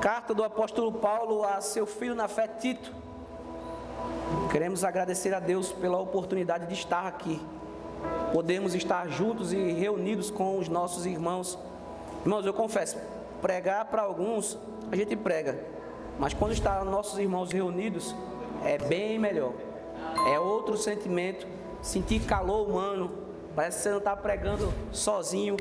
Carta do apóstolo Paulo a seu filho na fé, Tito. Queremos agradecer a Deus pela oportunidade de estar aqui. Podemos estar juntos e reunidos com os nossos irmãos. Irmãos, eu confesso, pregar para alguns, a gente prega. Mas quando está nossos irmãos reunidos, é bem melhor. É outro sentimento, sentir calor humano. Parece que você não está pregando sozinho,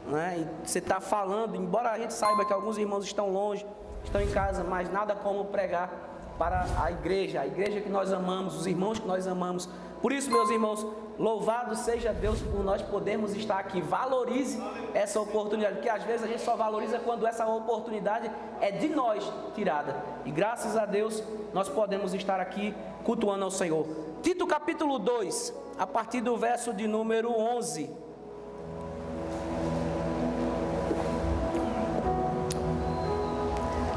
né? E você está falando, embora a gente saiba que alguns irmãos estão longe, estão em casa, mas nada como pregar para a igreja que nós amamos, os irmãos que nós amamos. Por isso, meus irmãos, louvado seja Deus por nós podermos estar aqui. Valorize essa oportunidade, porque às vezes a gente só valoriza quando essa oportunidade é de nós tirada. E graças a Deus nós podemos estar aqui cultuando ao Senhor. Tito capítulo 2, a partir do verso de número 11.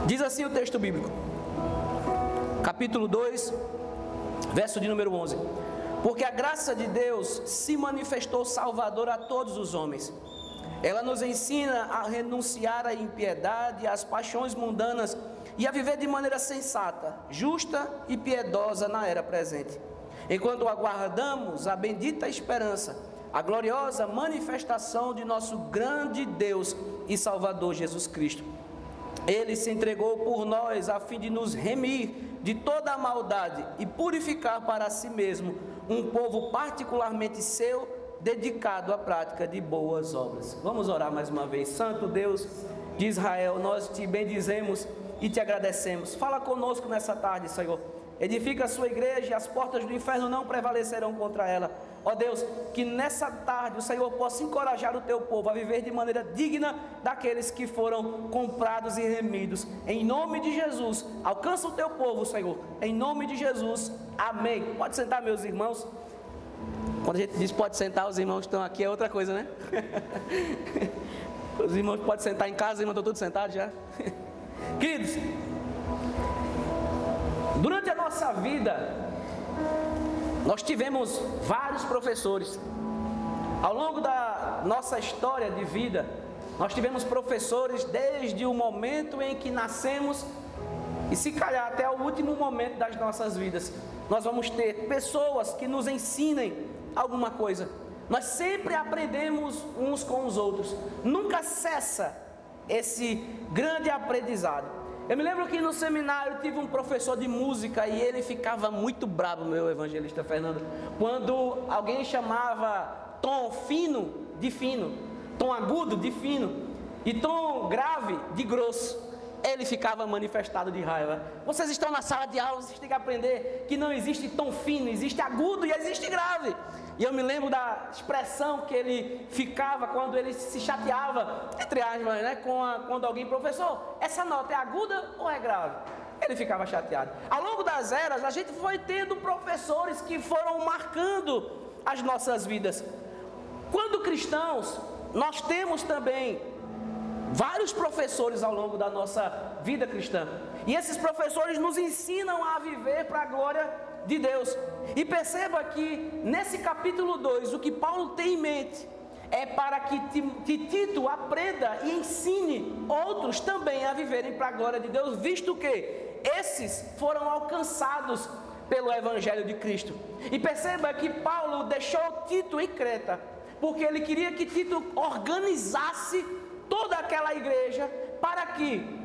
Diz assim o texto bíblico, capítulo 2, verso de número 11. Porque a graça de Deus se manifestou salvadora a todos os homens. Ela nos ensina a renunciar à impiedade, às paixões mundanas e a viver de maneira sensata, justa e piedosa na era presente. Enquanto aguardamos a bendita esperança, a gloriosa manifestação de nosso grande Deus e Salvador Jesus Cristo. Ele se entregou por nós a fim de nos remir de toda a maldade e purificar para si mesmo um povo particularmente seu, dedicado à prática de boas obras. Vamos orar mais uma vez. Santo Deus de Israel, nós te bendizemos e te agradecemos. Fala conosco nessa tarde, Senhor. Edifica a sua igreja e as portas do inferno não prevalecerão contra ela. Ó Deus, que nessa tarde o Senhor possa encorajar o teu povo a viver de maneira digna daqueles que foram comprados e remidos. Em nome de Jesus, alcança o teu povo, Senhor. Em nome de Jesus, amém. Pode sentar, meus irmãos. Quando a gente diz pode sentar, os irmãos que estão aqui é outra coisa, né? Os irmãos podem sentar em casa, os irmãos estão todos sentados já. Queridos, durante a nossa vida, nós tivemos vários professores. Ao longo da nossa história de vida, nós tivemos professores desde o momento em que nascemos e se calhar até o último momento das nossas vidas. Nós vamos ter pessoas que nos ensinem alguma coisa. Nós sempre aprendemos uns com os outros. Nunca cessa esse grande aprendizado. Eu me lembro que no seminário eu tive um professor de música e ele ficava muito bravo, meu evangelista Fernando, quando alguém chamava tom fino de fino, tom agudo de fino e tom grave de grosso. Ele ficava manifestado de raiva. Vocês estão na sala de aula, vocês têm que aprender que não existe tom fino, existe agudo e existe grave. E eu me lembro da expressão que ele ficava quando ele se chateava, entre aspas, né, quando alguém, professor, essa nota é aguda ou é grave? Ele ficava chateado. Ao longo das eras, a gente foi tendo professores que foram marcando as nossas vidas. Quando cristãos, nós temos também vários professores ao longo da nossa vida cristã. E esses professores nos ensinam a viver para a glória de Deus. E perceba que nesse capítulo 2, o que Paulo tem em mente é para que Tito aprenda e ensine outros também a viverem para a glória de Deus, visto que esses foram alcançados pelo Evangelho de Cristo. E perceba que Paulo deixou Tito em Creta, porque ele queria que Tito organizasse toda aquela igreja para que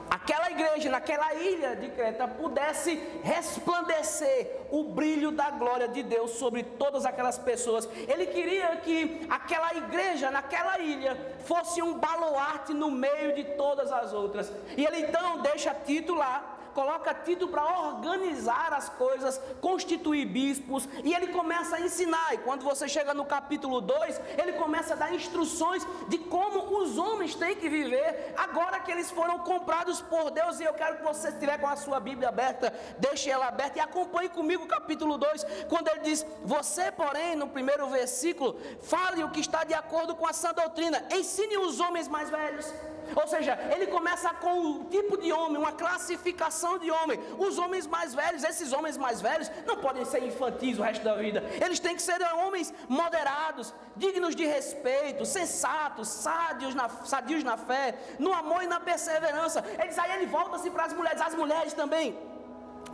aquela igreja naquela ilha de Creta pudesse resplandecer o brilho da glória de Deus sobre todas aquelas pessoas. Ele queria que aquela igreja naquela ilha fosse um baluarte no meio de todas as outras. E ele então deixa Tito lá, coloca Tito para organizar as coisas, constituir bispos, e ele começa a ensinar. E quando você chega no capítulo 2, ele começa a dar instruções de como os homens têm que viver, agora que eles foram comprados por Deus. E eu quero que você estiver com a sua Bíblia aberta, deixe ela aberta e acompanhe comigo o capítulo 2, quando ele diz: você, porém, no primeiro versículo, fale o que está de acordo com a sã doutrina, ensine os homens mais velhos, Ou seja, ele começa com um tipo de homem, uma classificação de homem. Os homens mais velhos, esses homens mais velhos não podem ser infantis o resto da vida. Eles têm que ser homens moderados, dignos de respeito, sensatos, sadios na fé, no amor e na perseverança. Aí ele volta-se para as mulheres também,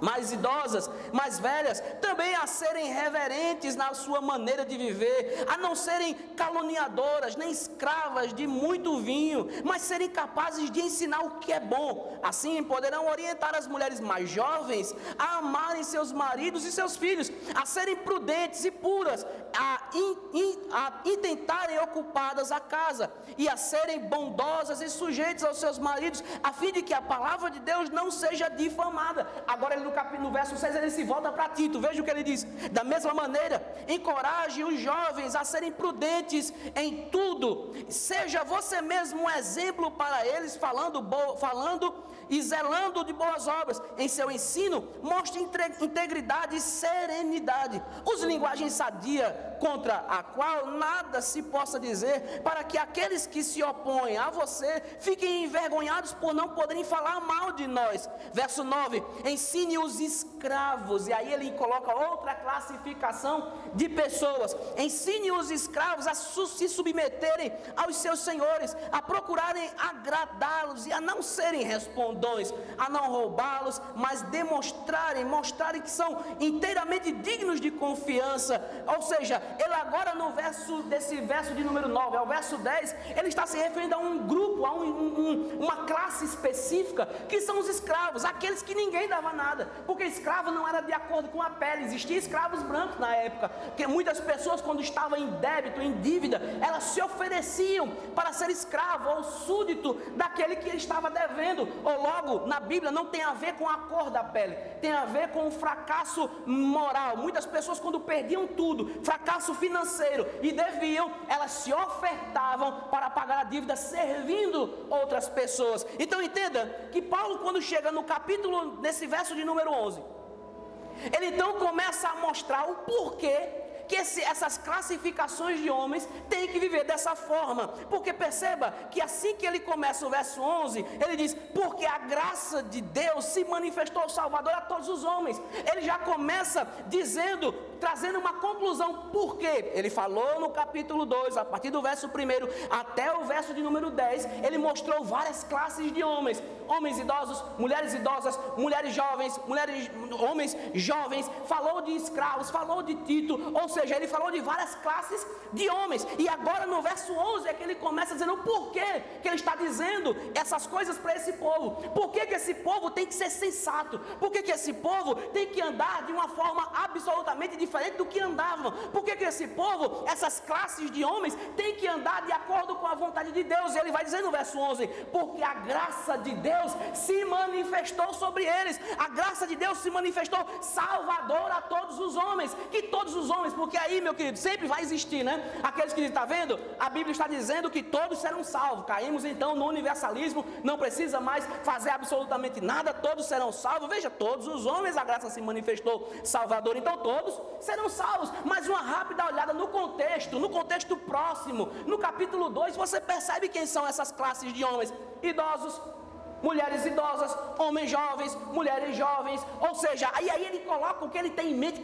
mais idosas, mais velhas, também a serem reverentes na sua maneira de viver, a não serem caluniadoras, nem escravas de muito vinho, mas serem capazes de ensinar o que é bom. Assim poderão orientar as mulheres mais jovens a amarem seus maridos e seus filhos, a serem prudentes e puras, a intentarem ocupadas a casa, e a serem bondosas e sujeitas aos seus maridos, a fim de que a palavra de Deus não seja difamada. Agora ele no verso 6 ele se volta para Tito, veja o que ele diz: da mesma maneira, encoraje os jovens a serem prudentes em tudo, seja você mesmo um exemplo para eles, falando e zelando de boas obras. Em seu ensino, mostre integridade e serenidade, use linguagem sadia, contra a qual nada se possa dizer, para que aqueles que se opõem a você fiquem envergonhados por não poderem falar mal de nós. Verso 9, ensine os escravos, e aí ele coloca outra classificação de pessoas: ensine os escravos a se submeterem aos seus senhores, a procurarem agradá-los e a não serem respondões, a não roubá-los, mas mostrarem que são inteiramente dignos de confiança. Ou seja, ele agora desse verso de número 9 ao verso 10, ele está se referindo a um grupo, a uma classe específica, que são os escravos, aqueles que ninguém dava nada, porque escravo não era de acordo com a pele. Existiam escravos brancos na época, porque muitas pessoas, quando estavam em débito, em dívida, elas se ofereciam para ser escravo ou súdito daquele que estava devendo. Ou logo, na Bíblia não tem a ver com a cor da pele, tem a ver com o fracasso moral. Muitas pessoas, quando perdiam tudo, fracasso financeiro, e deviam, elas se ofertavam para pagar a dívida, servindo outras pessoas. Então entenda que Paulo, quando chega no capítulo, nesse verso de número 11, ele então começa a mostrar o porquê que essas classificações de homens têm que viver dessa forma. Porque perceba que assim que ele começa o verso 11, ele diz: porque a graça de Deus se manifestou Salvador a todos os homens. Ele já começa dizendo, trazendo uma conclusão. Por quê? Ele falou no capítulo 2, a partir do verso 1 até o verso de número 10, ele mostrou várias classes de homens: homens idosos, mulheres idosas, mulheres jovens, homens jovens, falou de escravos, falou de Tito, ou seja, ele falou de várias classes de homens. E agora no verso 11 é que ele começa dizendo o porquê que ele está dizendo essas coisas para esse povo. Por que esse povo tem que ser sensato? Por que esse povo tem que andar de uma forma absolutamente diferente do que andavam? Por que esse povo, essas classes de homens, tem que andar de acordo com a vontade de Deus? E ele vai dizer no verso 11: porque a graça de Deus se manifestou sobre eles. A graça de Deus se manifestou salvador a todos os homens. Que todos os homens, porque aí, meu querido, sempre vai existir, né? Aqueles que está vendo, a Bíblia está dizendo que todos serão salvos. Caímos então no universalismo, não precisa mais fazer absolutamente nada, todos serão salvos. Veja, todos os homens a graça se manifestou salvador, então todos serão salvos. Mas uma rápida olhada no contexto próximo, no capítulo 2, você percebe quem são essas classes de homens: idosos, mulheres idosas, homens jovens, mulheres jovens. Ou seja, aí ele coloca o que ele tem em mente.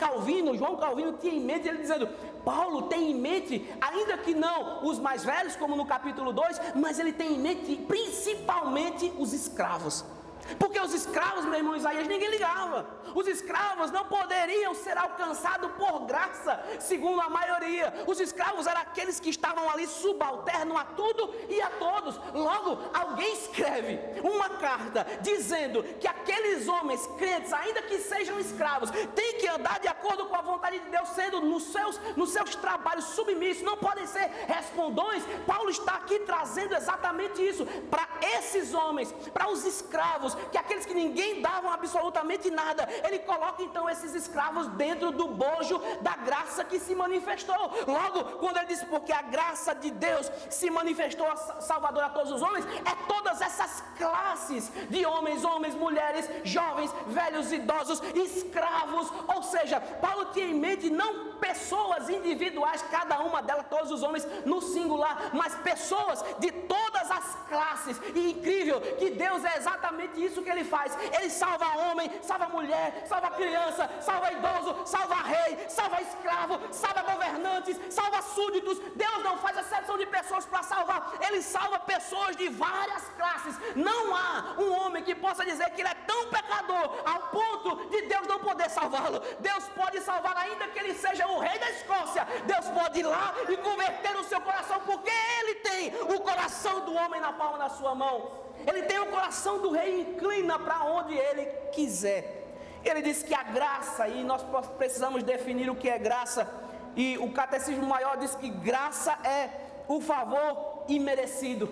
João Calvino tinha em mente, ele dizendo: Paulo tem em mente, ainda que não os mais velhos, como no capítulo 2, mas ele tem em mente principalmente os escravos. Porque os escravos, meu irmão Isaías, ninguém ligava. Os escravos não poderiam ser alcançados por graça, segundo a maioria. Os escravos eram aqueles que estavam ali subalternos a tudo e a todos. Logo, alguém escreve uma carta dizendo que aqueles homens crentes, ainda que sejam escravos, têm que andar de acordo com a vontade de Deus, sendo nos seus trabalhos submissos, não podem ser respondões. Paulo está aqui trazendo exatamente isso para esses homens, para os escravos, que aqueles que ninguém davam absolutamente nada, Ele coloca então esses escravos dentro do bojo da graça que se manifestou. Logo, quando Ele diz, porque a graça de Deus se manifestou salvadora a todos os homens, é todas essas classes de homens, mulheres, jovens, velhos, idosos, escravos. Ou seja, Paulo tinha em mente não pessoas individuais, cada uma delas, todos os homens no singular, mas pessoas de todas as classes. E incrível que Deus é exatamente isso que Ele faz. Ele salva homem, salva mulher, salva criança, salva idoso, salva rei, salva escravo, salva governantes, salva súditos. Deus não faz exceção de pessoas para salvar. Ele salva pessoas de várias classes. Não há um homem que possa dizer que ele é tão pecador ao ponto de Deus não poder salvá-lo. Deus pode salvar ainda que ele seja o rei da Escócia. Deus pode ir lá e converter o seu coração, porque Ele tem o coração do homem na palma da sua mão. Ele tem o coração do rei, inclina para onde Ele quiser. Ele diz que a graça, e nós precisamos definir o que é graça, e o Catecismo Maior diz que graça é o favor imerecido.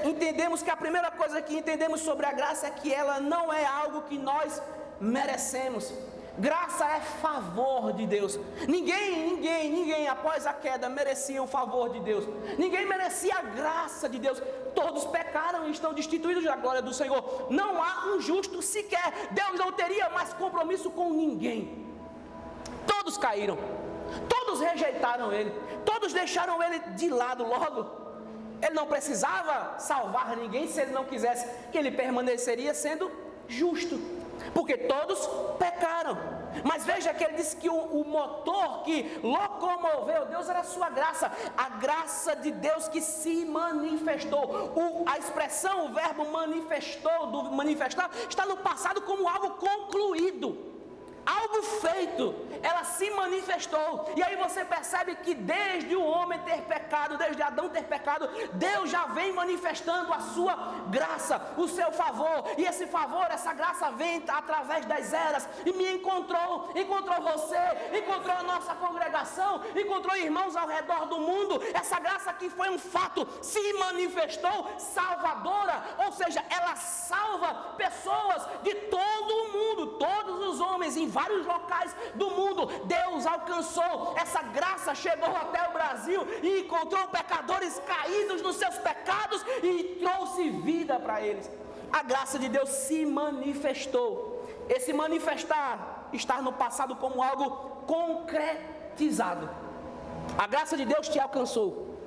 Entendemos que a primeira coisa que entendemos sobre a graça é que ela não é algo que nós merecemos. Graça é favor de Deus. Ninguém após a queda merecia o favor de Deus. Ninguém merecia a graça de Deus. Todos pecaram e estão destituídos da glória do Senhor. Não há um justo sequer. Deus não teria mais compromisso com ninguém. Todos caíram. Todos rejeitaram Ele. Todos deixaram Ele de lado. Logo, Ele não precisava salvar ninguém se Ele não quisesse, que Ele permaneceria sendo justo, porque todos pecaram. Mas veja que Ele disse que o motor que locomoveu Deus era a sua graça, a graça de Deus que se manifestou. A expressão, o verbo manifestou, do manifestar, está no passado como algo concluído, algo feito. Ela se manifestou. E aí você percebe que desde o homem ter pecado, desde Adão ter pecado, Deus já vem manifestando a sua graça, o seu favor. E esse favor, essa graça vem através das eras. E me encontrou você, encontrou a nossa congregação, encontrou irmãos ao redor do mundo. Essa graça que foi um fato, se manifestou salvadora. Ou seja, ela salva pessoas de todo o mundo, todos os homens em vários locais do mundo. Deus alcançou, essa graça chegou até o Brasil e encontrou pecadores caídos nos seus pecados e trouxe vida para eles. A graça de Deus se manifestou. Esse manifestar está no passado como algo concretizado. A graça de Deus te alcançou.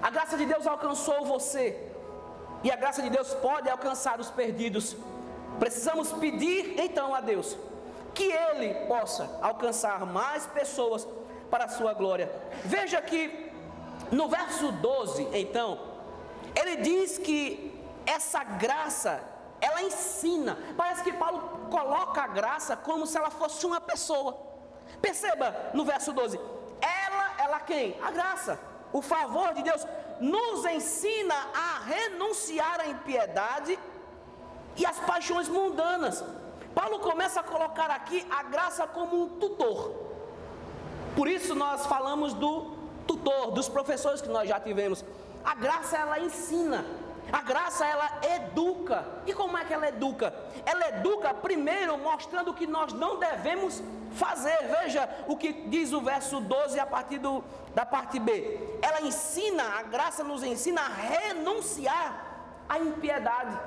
A graça de Deus alcançou você. E a graça de Deus pode alcançar os perdidos. Precisamos pedir então a Deus que Ele possa alcançar mais pessoas para a sua glória. Veja que no verso 12, então, ele diz que essa graça, ela ensina. Parece que Paulo coloca a graça como se ela fosse uma pessoa. Perceba no verso 12, ela quem? A graça, o favor de Deus, nos ensina a renunciar à impiedade e às paixões mundanas. Paulo começa a colocar aqui a graça como um tutor. Por isso nós falamos do tutor, dos professores que nós já tivemos. A graça, ela ensina. A graça, ela educa. E como é que ela educa? Ela educa primeiro mostrando o que nós não devemos fazer. Veja o que diz o verso 12 a partir da parte B. Ela ensina, a graça nos ensina a renunciar à impiedade.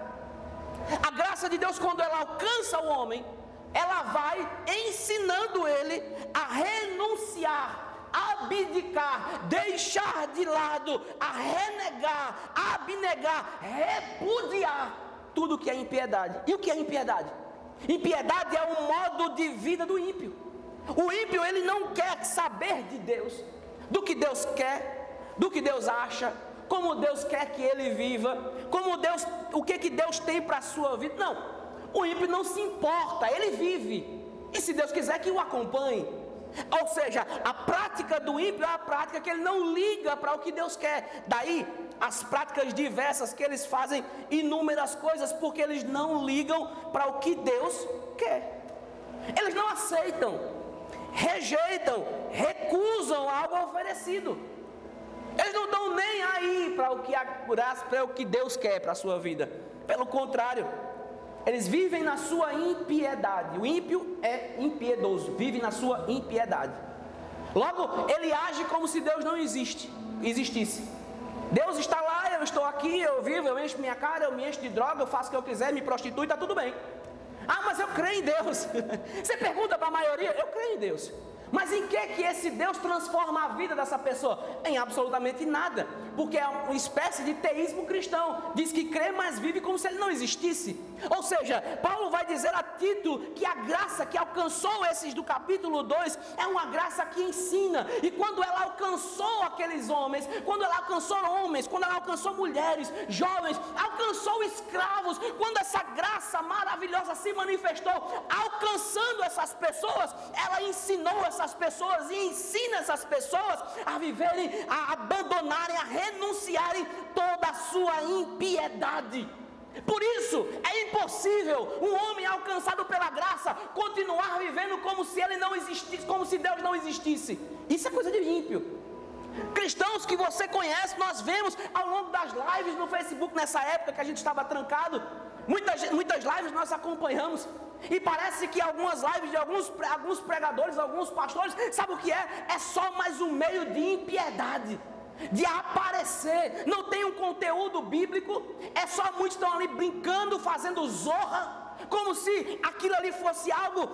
A graça de Deus, quando ela alcança o homem, ela vai ensinando ele a renunciar, abdicar, deixar de lado, a renegar, a abnegar, repudiar tudo que é impiedade. E o que é impiedade? Impiedade é o modo de vida do ímpio. O ímpio, ele não quer saber de Deus, do que Deus quer, do que Deus acha, como Deus quer que ele viva, o que Deus tem para a sua vida. Não, o ímpio não se importa, ele vive, e se Deus quiser que o acompanhe. Ou seja, a prática do ímpio é a prática que ele não liga para o que Deus quer. Daí as práticas diversas que eles fazem inúmeras coisas, porque eles não ligam para o que Deus quer. Eles não aceitam, rejeitam, recusam algo oferecido. Eles não estão nem aí para o que Deus quer para a sua vida. Pelo contrário, eles vivem na sua impiedade. O ímpio é impiedoso, vive na sua impiedade. Logo, ele age como se Deus não existisse. Deus está lá, eu estou aqui, eu vivo, eu encho minha cara, eu me encho de droga, eu faço o que eu quiser, me prostituo, está tudo bem. Ah, mas eu creio em Deus. Você pergunta para a maioria, eu creio em Deus. Mas em que esse Deus transforma a vida dessa pessoa? Em absolutamente nada, porque é uma espécie de teísmo cristão. Diz que crê, mas vive como se ele não existisse. Ou seja, Paulo vai dizer a Tito que a graça que alcançou esses do capítulo 2 é uma graça que ensina. E quando ela alcançou aqueles homens, quando ela alcançou homens, quando ela alcançou mulheres, jovens, alcançou escravos, quando essa graça maravilhosa se manifestou, alcançando essas pessoas, ela ensinou essas pessoas e ensina essas pessoas a viverem, a abandonarem, a renunciarem toda a sua impiedade. Por isso é impossível um homem alcançado pela graça continuar vivendo como se ele não existisse, como se Deus não existisse. Isso é coisa de ímpio. Cristãos que você conhece, nós vemos ao longo das lives no Facebook, nessa época que a gente estava trancado, muitas lives nós acompanhamos, e parece que algumas lives de alguns pregadores, alguns pastores, sabe o que é? É só mais um meio de impiedade, de aparecer, não tem um conteúdo bíblico, é só muitos estão ali brincando, fazendo zorra, como se aquilo ali fosse algo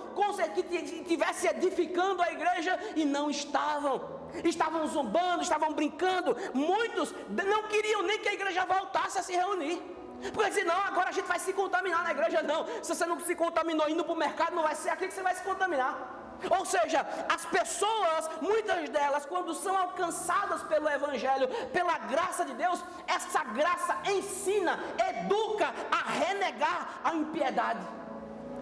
que estivesse edificando a igreja, e não estavam zombando, estavam brincando. Muitos não queriam nem que a igreja voltasse a se reunir, porque diziam, não, agora a gente vai se contaminar na igreja. Não, se você não se contaminou indo para o mercado, não vai ser aqui que você vai se contaminar. Ou seja, as pessoas, muitas delas, quando são alcançadas pelo Evangelho, pela graça de Deus, essa graça ensina, educa a renegar a impiedade.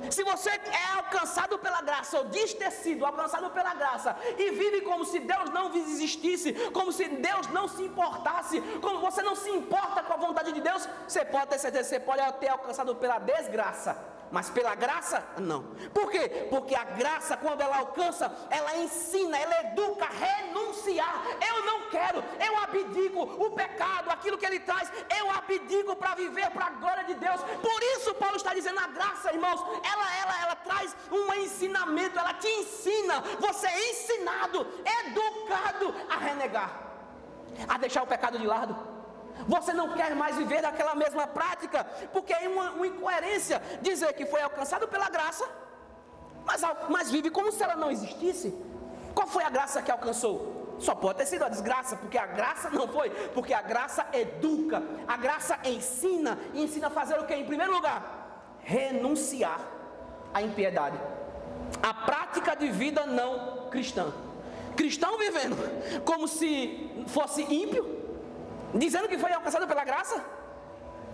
Se você é alcançado pela graça, ou diz ter sido alcançado pela graça, e vive como se Deus não existisse, como se Deus não se importasse, como você não se importa com a vontade de Deus, você pode ter certeza, você pode ter alcançado pela desgraça, mas pela graça, não. Por quê? Porque a graça, quando ela alcança, ela ensina, ela educa a renunciar. Eu não quero, eu abdico o pecado, aquilo que ele traz, eu abdico para viver para a glória de Deus. Por isso Paulo está dizendo, a graça, irmãos, ela traz um ensinamento, ela te ensina, você é ensinado, educado a renegar, a deixar o pecado de lado. Você não quer mais viver daquela mesma prática, porque é uma incoerência dizer que foi alcançado pela graça, mas vive como se ela não existisse. Qual foi a graça que alcançou? Só pode ter sido a desgraça, porque a graça não foi, porque a graça educa, a graça ensina, e ensina a fazer o que? Em primeiro lugar, renunciar à impiedade, a prática de vida não cristã. Cristão vivendo como se fosse ímpio, dizendo que foi alcançado pela graça,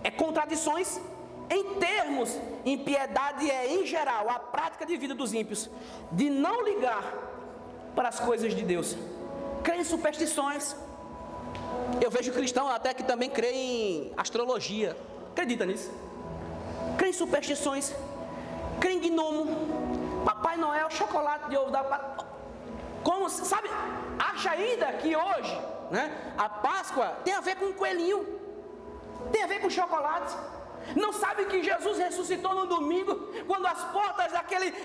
é contradições em termos. Impiedade é, em geral, a prática de vida dos ímpios, de não ligar para as coisas de Deus, crê em superstições. Eu vejo cristão até que também crê em astrologia, acredita nisso, crê em superstições, crê em gnomo, Papai Noel, chocolate de ovo da... Como, sabe, acha ainda que hoje, né, a Páscoa tem a ver com coelhinho, tem a ver com chocolate. Não sabe que Jesus ressuscitou no domingo, quando as portas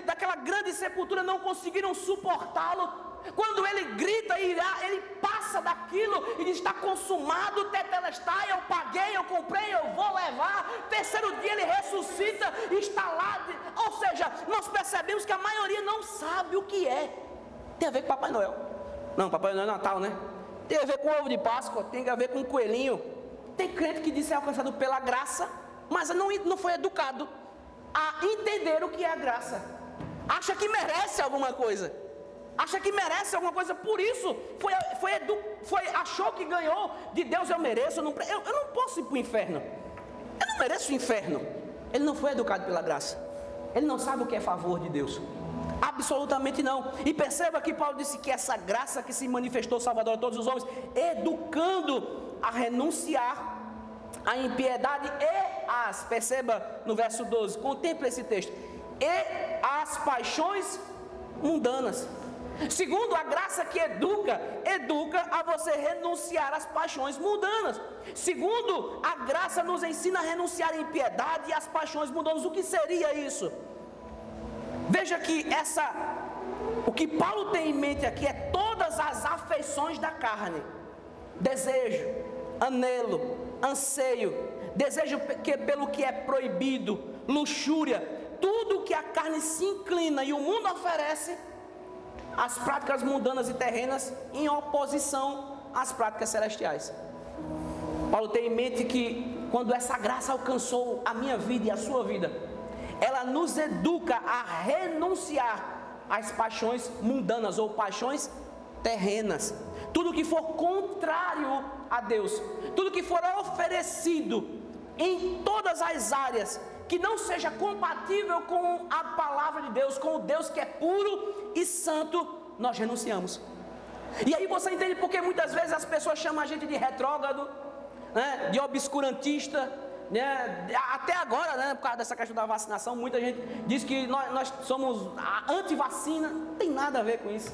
daquela grande sepultura não conseguiram suportá-lo. Quando ele grita e ele passa daquilo e diz, está consumado, tetelestai, eu paguei, eu comprei, eu vou levar. Terceiro dia ele ressuscita e está lá. Ou seja, nós percebemos que a maioria não sabe o que é. Tem a ver com Papai Noel. Não, Papai Noel é Natal, né? Tem a ver com ovo de Páscoa, tem a ver com coelhinho. Tem crente que diz ser alcançado pela graça, mas não foi educado a entender o que é a graça. Acha que merece alguma coisa. Acha que merece alguma coisa, por isso achou que ganhou de Deus. Eu mereço, eu não posso ir para o inferno, eu não mereço o inferno. Ele não foi educado pela graça, ele não sabe o que é favor de Deus, absolutamente não. E perceba que Paulo disse que essa graça que se manifestou Salvador a todos os homens, educando a renunciar à impiedade perceba no verso 12, contemple esse texto, e as paixões mundanas. Segundo, a graça que educa a você renunciar às paixões mundanas. Segundo, a graça nos ensina a renunciar à impiedade e às paixões mundanas. O que seria isso? Veja que o que Paulo tem em mente aqui é todas as afeições da carne: desejo, anelo, anseio, desejo pelo que é proibido, luxúria, tudo que a carne se inclina e o mundo oferece, as práticas mundanas e terrenas em oposição às práticas celestiais. Paulo tem em mente que quando essa graça alcançou a minha vida e a sua vida, ela nos educa a renunciar às paixões mundanas ou paixões terrenas. Tudo que for contrário a Deus, tudo que for oferecido em todas as áreas que não seja compatível com a palavra de Deus, com o Deus que é puro e santo, nós renunciamos. E aí você entende porque muitas vezes as pessoas chamam a gente de retrógrado, né, de obscurantista, né? Até agora, né, por causa dessa questão da vacinação, muita gente diz que nós somos anti-vacina. Não tem nada a ver com isso.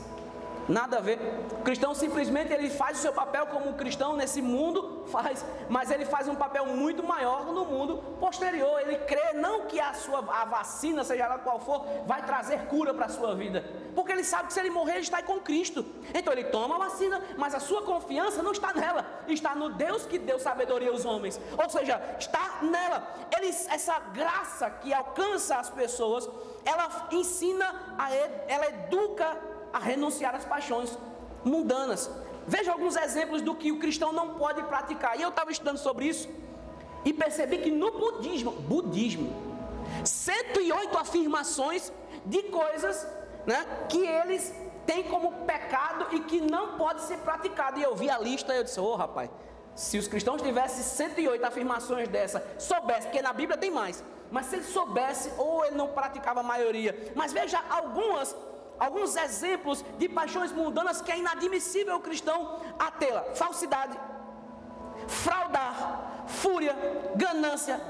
Nada a ver. O cristão simplesmente ele faz o seu papel como um cristão nesse mundo, mas ele faz um papel muito maior no mundo posterior. Ele crê não que a vacina, seja lá qual for, vai trazer cura para a sua vida, porque ele sabe que se ele morrer, ele está com Cristo. Então ele toma a vacina, mas a sua confiança não está nela, está no Deus que deu sabedoria aos homens, ou seja, está nela. Essa graça que alcança as pessoas, ela ensina, ela educa a renunciar às paixões mundanas. Veja alguns exemplos do que o cristão não pode praticar. E eu estava estudando sobre isso e percebi que no budismo 108 afirmações de coisas, né, que eles têm como pecado e que não pode ser praticado. E eu vi a lista e eu disse: rapaz, se os cristãos tivessem 108 afirmações dessa, soubesse, porque na Bíblia tem mais, mas se ele soubesse, ou ele não praticava a maioria. Mas veja alguns exemplos de paixões mundanas que é inadmissível o cristão a tê-la: falsidade, fraudar, fúria, ganância,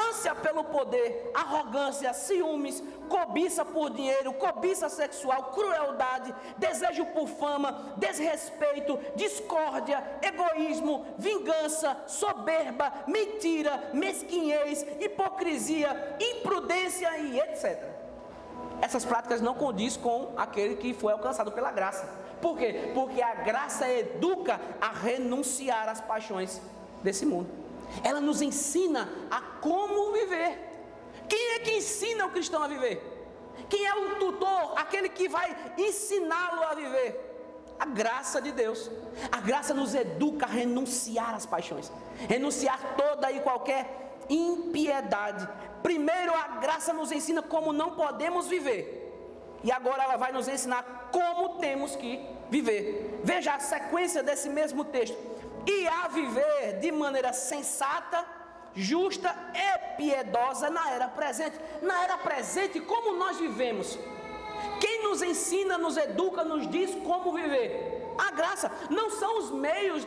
ânsia pelo poder, arrogância, ciúmes, cobiça por dinheiro, cobiça sexual, crueldade, desejo por fama, desrespeito, discórdia, egoísmo, vingança, soberba, mentira, mesquinhez, hipocrisia, imprudência e etc. Essas práticas não condiz com aquele que foi alcançado pela graça. Por quê? Porque a graça educa a renunciar às paixões desse mundo. Ela nos ensina a como viver. Quem é que ensina o cristão a viver? Quem é o tutor? Aquele que vai ensiná-lo a viver? A graça de Deus. A graça nos educa a renunciar às paixões, renunciar toda e qualquer impiedade. Primeiro, a graça nos ensina como não podemos viver, e agora ela vai nos ensinar como temos que viver. Veja a sequência desse mesmo texto: e a viver de maneira sensata, justa e piedosa na era presente. Na era presente, como nós vivemos? Quem nos ensina, nos educa, nos diz como viver? A graça. Não são os meios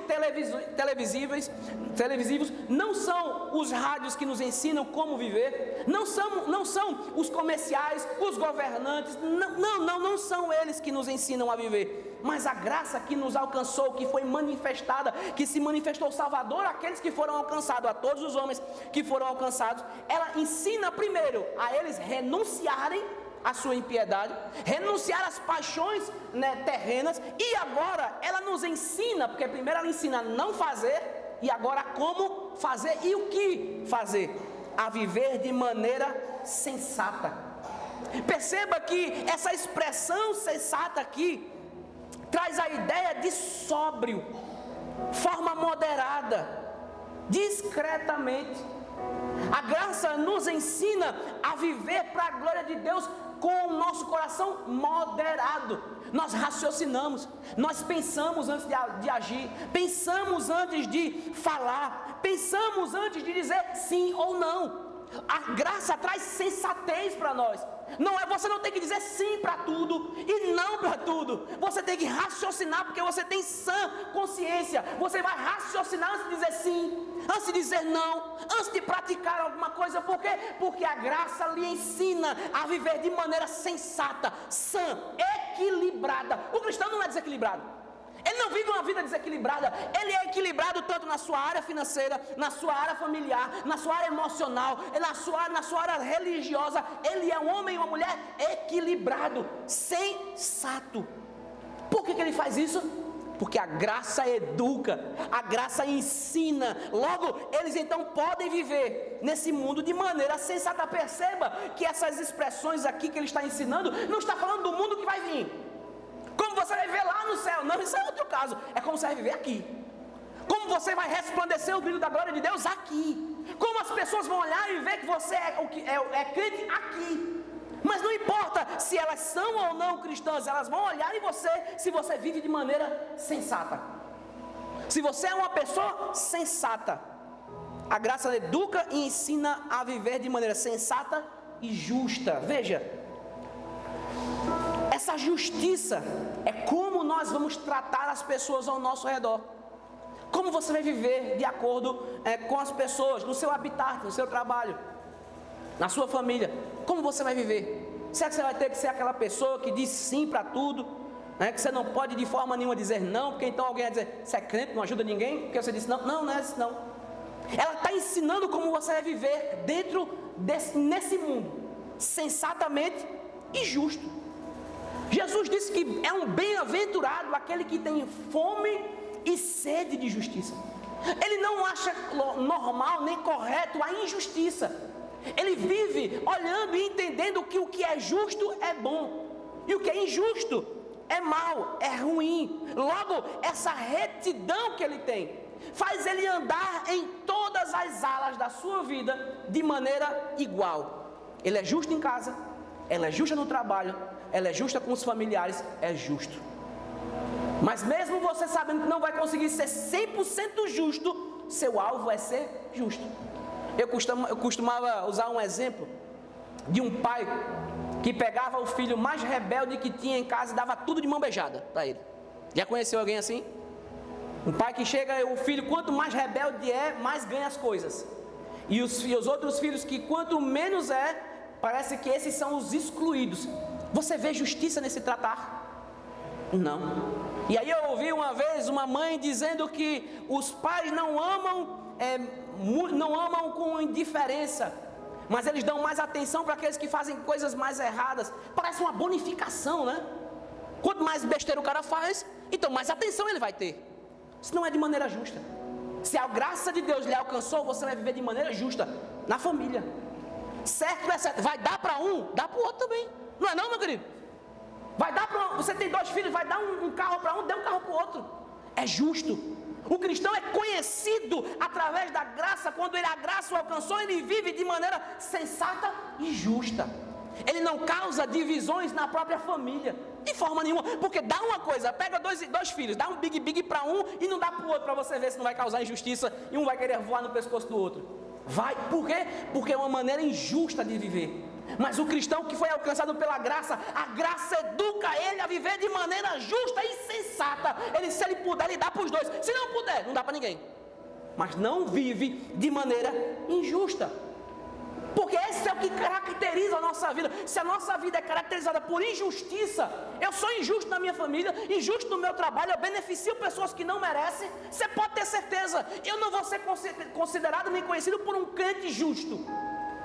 televisivos, não são os rádios que nos ensinam como viver, não são os comerciais, os governantes, não são eles que nos ensinam a viver, mas a graça que nos alcançou, que foi manifestada, que se manifestou Salvador àqueles que foram alcançados, a todos os homens que foram alcançados. Ela ensina primeiro a eles renunciarem a sua impiedade, renunciar às paixões, né, terrenas, e agora ela nos ensina, porque primeiro ela ensina a não fazer, e agora como fazer e o que fazer: a viver de maneira sensata. Perceba que essa expressão sensata aqui traz a ideia de sóbrio, forma moderada, discretamente. A graça nos ensina a viver para a glória de Deus com o nosso coração moderado. Nós raciocinamos, nós pensamos antes de agir, pensamos antes de falar, pensamos antes de dizer sim ou não. A graça traz sensatez para nós. Você não tem que dizer sim para tudo e não para tudo. Você tem que raciocinar, porque você tem sã consciência. Você vai raciocinar antes de dizer sim, antes de dizer não, antes de praticar alguma coisa. Por quê? Porque a graça lhe ensina a viver de maneira sensata, sã, equilibrada. O cristão não é desequilibrado. Ele não vive uma vida desequilibrada. Ele é equilibrado tanto na sua área financeira, na sua área familiar, na sua área emocional, na sua área religiosa. Ele é um homem e uma mulher equilibrado, sensato. Por que ele faz isso? Porque a graça educa, a graça ensina. Logo, eles então podem viver nesse mundo de maneira sensata. Perceba que essas expressões aqui que ele está ensinando, não está falando do mundo que vai vir. Como você vai viver lá no céu. Não, isso é outro caso. É como você vai viver aqui. Como você vai resplandecer o brilho da glória de Deus aqui. Como as pessoas vão olhar e ver que você é crente aqui. Mas não importa se elas são ou não cristãs, elas vão olhar em você se você vive de maneira sensata. Se você é uma pessoa sensata. A graça educa e ensina a viver de maneira sensata e justa. Veja, essa justiça é como nós vamos tratar as pessoas ao nosso redor. Como você vai viver de acordo com as pessoas, no seu habitat, no seu trabalho, na sua família. Como você vai viver? Será que você vai ter que ser aquela pessoa que diz sim para tudo? Que você não pode de forma nenhuma dizer não, porque então alguém vai dizer, você é crente, não ajuda ninguém? Porque você disse não, não é assim não. Ela está ensinando como você vai viver nesse mundo, sensatamente e justo. Jesus disse que é um bem-aventurado aquele que tem fome e sede de justiça. Ele não acha normal nem correto a injustiça. Ele vive olhando e entendendo que o que é justo é bom e o que é injusto é mal, é ruim. Logo, essa retidão que ele tem faz ele andar em todas as alas da sua vida de maneira igual. Ele é justo em casa, ela é justa no trabalho, ela é justa com os familiares, é justo. Mas mesmo você sabendo que não vai conseguir ser 100% justo, seu alvo é ser justo. Eu costumava usar um exemplo de um pai que pegava o filho mais rebelde que tinha em casa e dava tudo de mão beijada para ele. Já conheceu alguém assim? Um pai que chega, o filho quanto mais rebelde é, mais ganha as coisas. E os outros filhos que quanto menos é, parece que esses são os excluídos. Você vê justiça nesse tratar? Não. E aí eu ouvi uma vez uma mãe dizendo que os pais não amam com indiferença, mas eles dão mais atenção para aqueles que fazem coisas mais erradas. Parece uma bonificação, né? Quanto mais besteira o cara faz, então mais atenção ele vai ter. Isso não é de maneira justa. Se a graça de Deus lhe alcançou, você vai viver de maneira justa na família. Certo, não é certo? Vai dar para um, dá para o outro também. Não é não, meu querido? Vai dar para você tem 2 filhos, vai dar um carro para um, dê um carro para o outro. É justo. O cristão é conhecido através da graça. Quando a graça o alcançou, ele vive de maneira sensata e justa. Ele não causa divisões na própria família, de forma nenhuma. Porque dá uma coisa, pega dois filhos, dá um big para um e não dá para o outro, para você ver se não vai causar injustiça e um vai querer voar no pescoço do outro. Vai, por quê? Porque é uma maneira injusta de viver. Mas o cristão que foi alcançado pela graça, a graça educa ele a viver de maneira justa e sensata. Se ele puder, ele dá para os dois. Se não puder, não dá para ninguém. Mas não vive de maneira injusta. Porque esse é o que caracteriza a nossa vida. Se a nossa vida é caracterizada por injustiça, eu sou injusto na minha família, injusto no meu trabalho, eu beneficio pessoas que não merecem, você pode ter certeza, eu não vou ser considerado nem conhecido por um crente justo,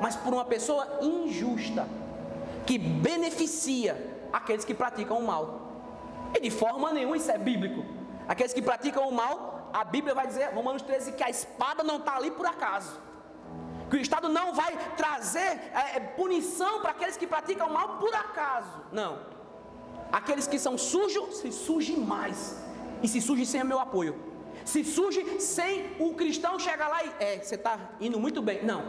mas por uma pessoa injusta, que beneficia aqueles que praticam o mal. E de forma nenhuma isso é bíblico. Aqueles que praticam o mal, a Bíblia vai dizer, Romanos 13, que a espada não está ali por acaso. Que o Estado não vai trazer punição para aqueles que praticam o mal por acaso. Não. Aqueles que são sujos, se sujem mais. E se sujem sem o meu apoio. Se sujem sem o cristão chegar lá e... você está indo muito bem. Não.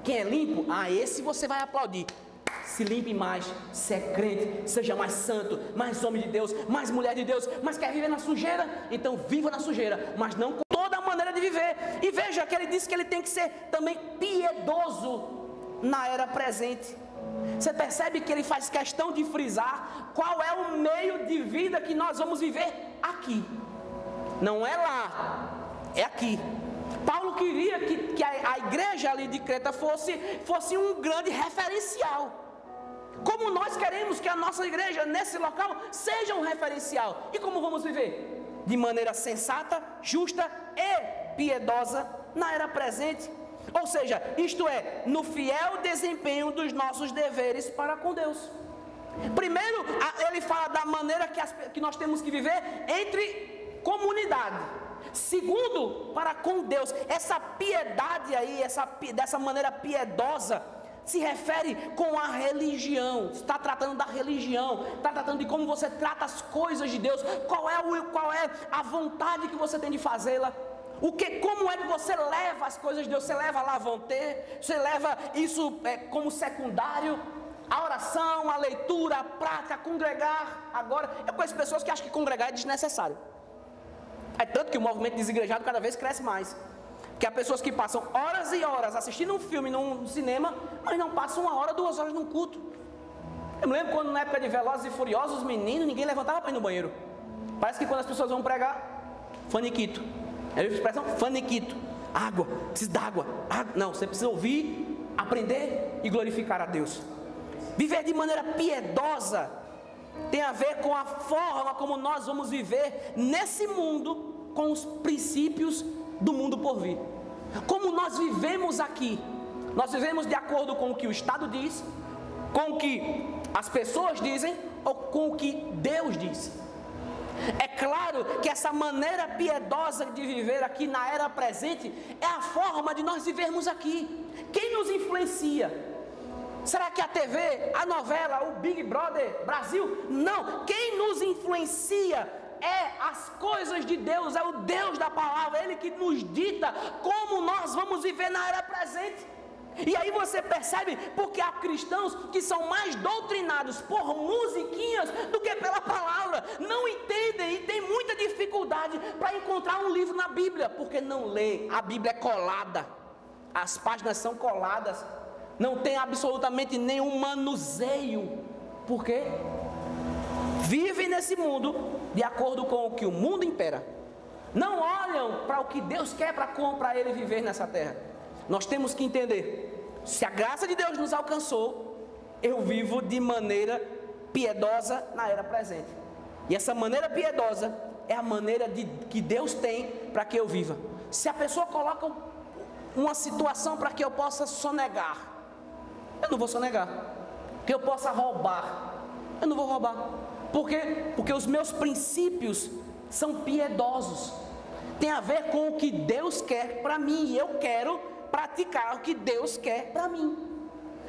Quem é limpo, esse você vai aplaudir. Se limpe mais, se é crente, seja mais santo, mais homem de Deus, mais mulher de Deus, mas quer viver na sujeira? Então viva na sujeira, mas não com toda a maneira de viver. E veja que ele disse que ele tem que ser também piedoso na era presente. Você percebe que ele faz questão de frisar qual é o meio de vida que nós vamos viver aqui. Não é lá, é aqui. Paulo queria que a igreja ali de Creta fosse um grande referencial. Como nós queremos que a nossa igreja, nesse local, seja um referencial. E como vamos viver? De maneira sensata, justa e piedosa na era presente. Ou seja, isto é, no fiel desempenho dos nossos deveres para com Deus. Primeiro, ele fala da maneira que nós temos que viver entre comunidade. Segundo, para com Deus. Essa piedade aí, dessa maneira piedosa, se refere com a religião. Está tratando da religião, está tratando de como você trata as coisas de Deus. Qual é a vontade que você tem de fazê-la? Como é que você leva as coisas de Deus? Você leva lá vão ter? Você leva isso como secundário? A oração, a leitura, a prática, congregar. Agora, eu conheço pessoas que acham que congregar é desnecessário. É tanto que o movimento desigrejado cada vez cresce mais. Que há pessoas que passam horas e horas assistindo um filme num cinema, mas não passam 1 hora, 2 horas num culto. Eu me lembro quando na época de Velozes e Furiosos, os meninos, ninguém levantava para ir no banheiro. Parece que quando as pessoas vão pregar, faniquito. É a expressão faniquito. Água, precisa d'água. Não, você precisa ouvir, aprender e glorificar a Deus. Viver de maneira piedosa tem a ver com a forma como nós vamos viver nesse mundo com os princípios do mundo por vir. Como nós vivemos aqui, nós vivemos de acordo com o que o Estado diz, com o que as pessoas dizem ou com o que Deus diz. É claro que essa maneira piedosa de viver aqui na era presente é a forma de nós vivermos aqui. Quem nos influencia? Será que a TV, a novela, o Big Brother Brasil? Não, quem nos influencia é as coisas de Deus, é o Deus da palavra, Ele que nos dita como nós vamos viver na era presente. E aí você percebe porque há cristãos que são mais doutrinados por musiquinhas do que pela palavra, não entendem e têm muita dificuldade para encontrar um livro na Bíblia, porque não lê, a Bíblia é colada, as páginas são coladas, não tem absolutamente nenhum manuseio, por quê? Vivem nesse mundo de acordo com o que o mundo impera, não olham para o que Deus quer para ele viver nessa terra. Nós temos que entender, se a graça de Deus nos alcançou, eu vivo de maneira piedosa na era presente, e essa maneira piedosa é a maneira que Deus tem para que eu viva. Se a pessoa coloca uma situação para que eu possa sonegar, eu não vou sonegar. Que eu possa roubar, eu não vou roubar. Por quê? Porque os meus princípios são piedosos, tem a ver com o que Deus quer para mim, e eu quero praticar o que Deus quer para mim.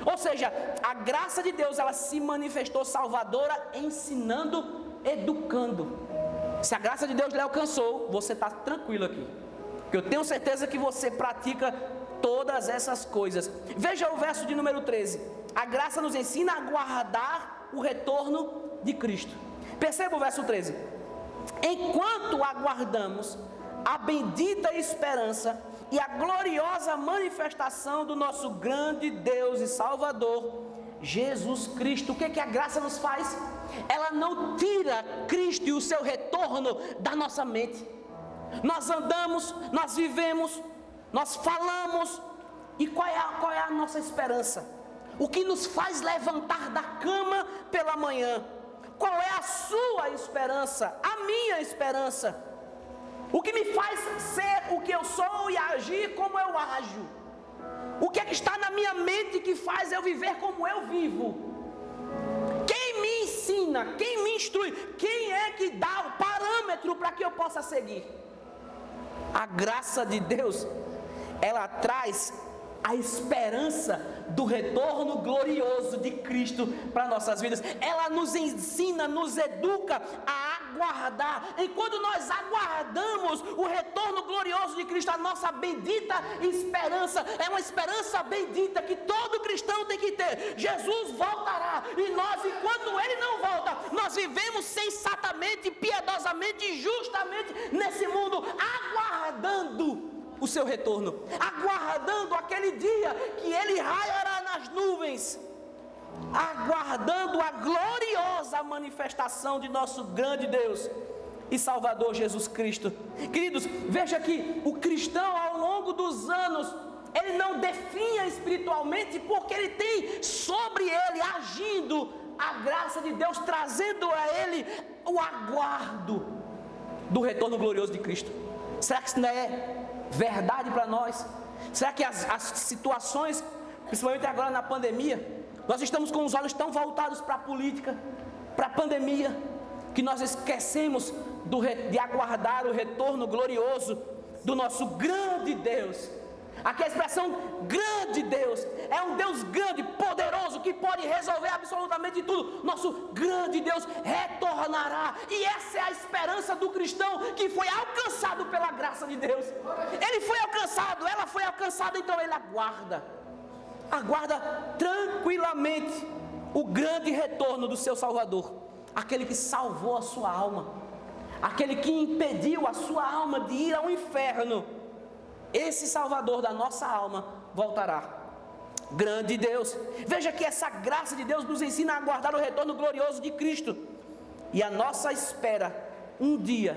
Ou seja, a graça de Deus, ela se manifestou salvadora, ensinando, educando. Se a graça de Deus lhe alcançou, você está tranquilo aqui, porque eu tenho certeza que você pratica todas essas coisas. Veja o verso de número 13. A graça nos ensina a guardar o retorno de Cristo. Perceba o verso 13. Enquanto aguardamos a bendita esperança e a gloriosa manifestação do nosso grande Deus e Salvador, Jesus Cristo. O que a graça nos faz? Ela não tira Cristo e o seu retorno da nossa mente. Nós andamos, nós vivemos, nós falamos, e qual é a nossa esperança? O que nos faz levantar da cama pela manhã? Qual é a sua esperança? A minha esperança? O que me faz ser o que eu sou e agir como eu ajo? O que é que está na minha mente que faz eu viver como eu vivo? Quem me ensina? Quem me instrui? Quem é que dá o parâmetro para que eu possa seguir? A graça de Deus, ela traz a esperança do retorno glorioso de Cristo para nossas vidas. Ela nos ensina, nos educa a aguardar. Enquanto nós aguardamos o retorno glorioso de Cristo, a nossa bendita esperança, é uma esperança bendita que todo cristão tem que ter. Jesus voltará, e nós, enquanto Ele não volta, nós vivemos sensatamente, piedosamente e justamente nesse mundo, aguardando o seu retorno, aguardando aquele dia que Ele raiará nas nuvens, aguardando a gloriosa manifestação de nosso grande Deus e Salvador Jesus Cristo. Queridos, veja que o cristão, ao longo dos anos, ele não definha espiritualmente, porque ele tem sobre ele reagindo à graça de Deus, trazendo a ele o aguardo do retorno glorioso de Cristo. Será que isso não é verdade para nós? Será que as situações, principalmente agora na pandemia, nós estamos com os olhos tão voltados para a política, para a pandemia, que nós esquecemos de aguardar o retorno glorioso do nosso grande Deus? Aqui a expressão grande Deus é um Deus grande, poderoso, que pode resolver absolutamente tudo. Nosso grande Deus retornará, e essa é a esperança do cristão que foi alcançado pela graça de Deus. Ele foi alcançado, ela foi alcançada, então ele aguarda tranquilamente o grande retorno do seu Salvador, aquele que salvou a sua alma, aquele que impediu a sua alma de ir ao inferno. Esse Salvador da nossa alma voltará. Grande Deus. Veja que essa graça de Deus nos ensina a aguardar o retorno glorioso de Cristo. E a nossa espera um dia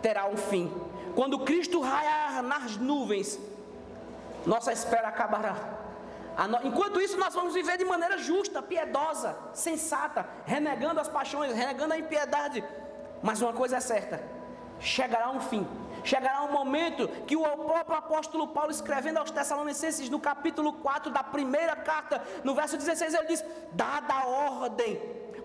terá um fim. Quando Cristo raiar nas nuvens, nossa espera acabará. Enquanto isso, nós vamos viver de maneira justa, piedosa, sensata, renegando as paixões, renegando a impiedade. Mas uma coisa é certa: chegará um fim. Chegará um momento que o próprio apóstolo Paulo, escrevendo aos Tessalonicenses, no capítulo 4 da primeira carta, no verso 16, ele diz: dada a ordem,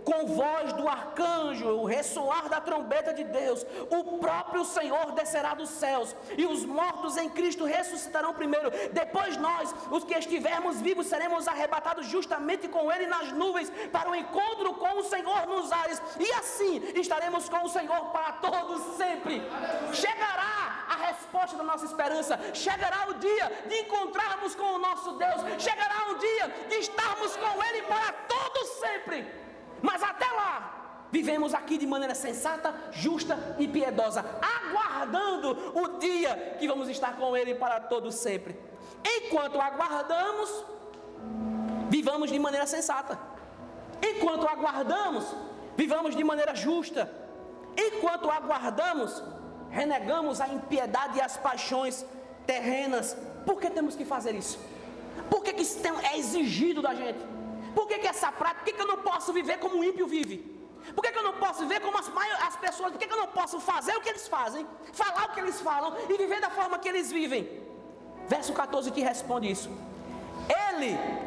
com voz do arcanjo, o ressoar da trombeta de Deus, o próprio Senhor descerá dos céus, e os mortos em Cristo ressuscitarão primeiro. Depois nós, os que estivermos vivos, seremos arrebatados justamente com Ele nas nuvens, para o encontro com o Senhor nos ares, e assim estaremos com o Senhor para todos sempre. Chegará a resposta da nossa esperança, chegará o dia de encontrarmos com o nosso Deus, chegará o dia de estarmos com Ele para todos sempre. Mas até lá, vivemos aqui de maneira sensata, justa e piedosa, aguardando o dia que vamos estar com Ele para todos sempre. Enquanto aguardamos, vivamos de maneira sensata. Enquanto aguardamos, vivamos de maneira justa. Enquanto aguardamos, renegamos a impiedade e as paixões terrenas. Por que temos que fazer isso? Por que isso é exigido da gente? Por que essa prática? Por que eu não posso viver como o ímpio vive? Por que eu não posso viver como as pessoas? Por que eu não posso fazer o que eles fazem, falar o que eles falam e viver da forma que eles vivem? Verso 14 que responde isso.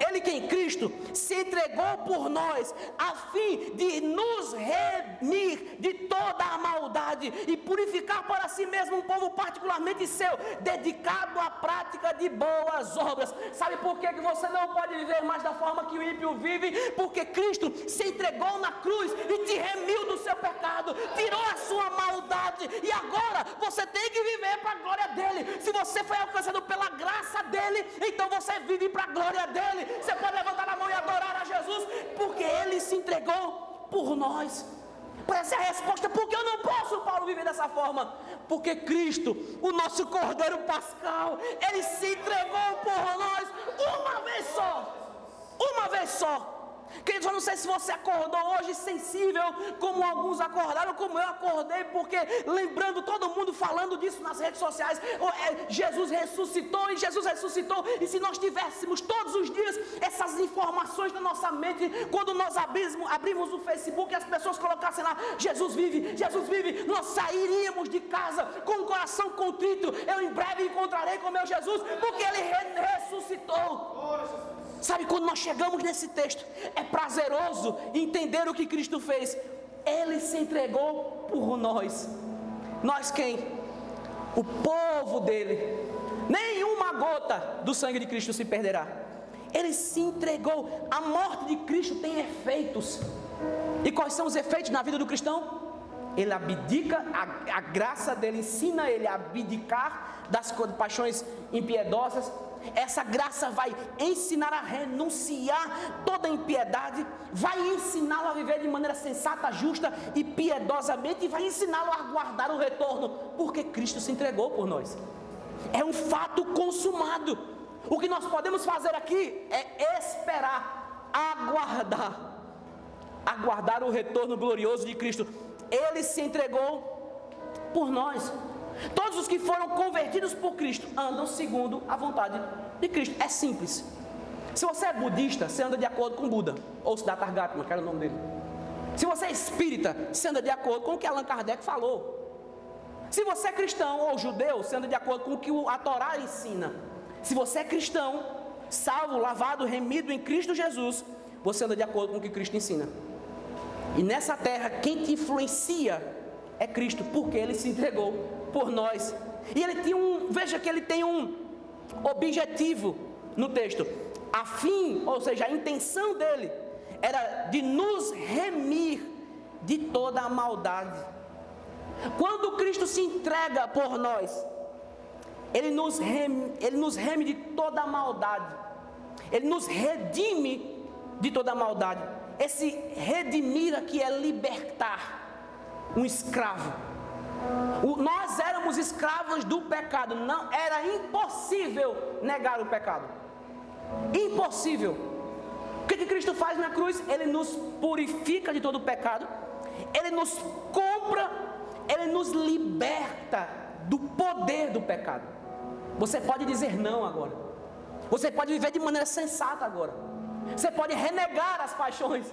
Ele que em Cristo se entregou por nós, a fim de nos remir de toda a maldade e purificar para si mesmo um povo particularmente seu, dedicado à prática de boas obras. Sabe por que você não pode viver mais da forma que o ímpio vive? Porque Cristo se entregou na cruz e te remiu do seu pecado, tirou a sua maldade, e agora você tem que viver para a glória dele. Se você foi alcançado pela graça dele, então você vive para a glória dele. Você pode levantar a mão e adorar a Jesus, porque Ele se entregou por nós. Essa é a resposta. Por que eu não posso, Paulo, viver dessa forma? Porque Cristo, o nosso Cordeiro Pascal, Ele se entregou por nós uma vez só. Uma vez só. Queridos, eu não sei se você acordou hoje sensível, como alguns acordaram, como eu acordei, porque lembrando todo mundo falando disso nas redes sociais, Jesus ressuscitou, e se nós tivéssemos todos os dias essas informações na nossa mente, quando nós abrimos o Facebook e as pessoas colocassem lá, Jesus vive, nós sairíamos de casa com o coração contrito. Eu em breve encontrarei com meu Jesus, porque Ele ressuscitou. Sabe, quando nós chegamos nesse texto, é prazeroso entender o que Cristo fez. Ele se entregou por nós. Nós quem? O povo dele. Nenhuma gota do sangue de Cristo se perderá. Ele se entregou. A morte de Cristo tem efeitos. E quais são os efeitos na vida do cristão? Ele abdica, a graça dele ensina ele a abdicar das paixões impiedosas. Essa graça vai ensinar a renunciar toda a impiedade, vai ensiná-lo a viver de maneira sensata, justa e piedosamente, e vai ensiná-lo a guardar o retorno, porque Cristo se entregou por nós. É um fato consumado. O que nós podemos fazer aqui é esperar, aguardar o retorno glorioso de Cristo. Ele se entregou por nós. Todos os que foram convertidos por Cristo andam segundo a vontade de Cristo. É simples. Se você é budista, você anda de acordo com Buda, ou Siddhartha Gautama, que era o nome dele. Se você é espírita, você anda de acordo com o que Allan Kardec falou. Se você é cristão ou judeu, você anda de acordo com o que a Torá ensina. Se você é cristão, salvo, lavado, remido em Cristo Jesus, você anda de acordo com o que Cristo ensina. E nessa terra, quem te influencia é Cristo, porque Ele se entregou por nós. E Ele tinha veja que Ele tem um objetivo no texto. A fim, ou seja, a intenção dEle era de nos remir de toda a maldade. Quando Cristo se entrega por nós, Ele nos reme de toda a maldade. Ele nos redime de toda a maldade. Esse redimir aqui é libertar um escravo. Nós éramos escravos do pecado. Não, era impossível negar o pecado. Impossível. O que Cristo faz na cruz? Ele nos purifica de todo o pecado. Ele nos compra. Ele nos liberta do poder do pecado. Você pode dizer não agora. Você pode viver de maneira sensata agora. Você pode renegar as paixões.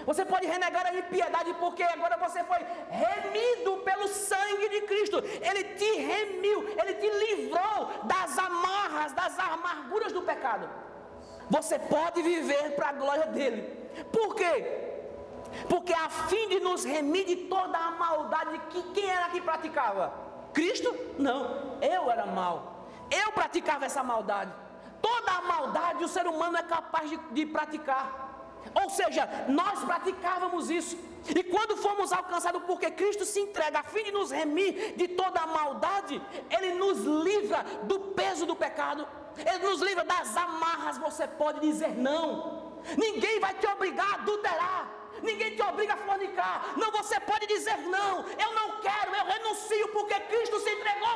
Você pode renegar a impiedade, porque agora você foi remido pelo sangue de Cristo. Ele te remiu, Ele te livrou das amarras, das amarguras do pecado. Você pode viver para a glória dEle. Por quê? Porque a fim de nos remir de toda a maldade que quem era que praticava? Cristo? Não, eu era mau. Eu praticava essa maldade. Toda a maldade o ser humano é capaz de praticar. Ou seja, nós praticávamos isso. E quando fomos alcançados, porque Cristo se entrega a fim de nos remir de toda a maldade, Ele nos livra do peso do pecado. Ele nos livra das amarras. Você pode dizer não. Ninguém vai te obrigar a adulterar. Ninguém te obriga a fornicar. Não, você pode dizer não. Eu não quero, eu renuncio, porque Cristo se entregou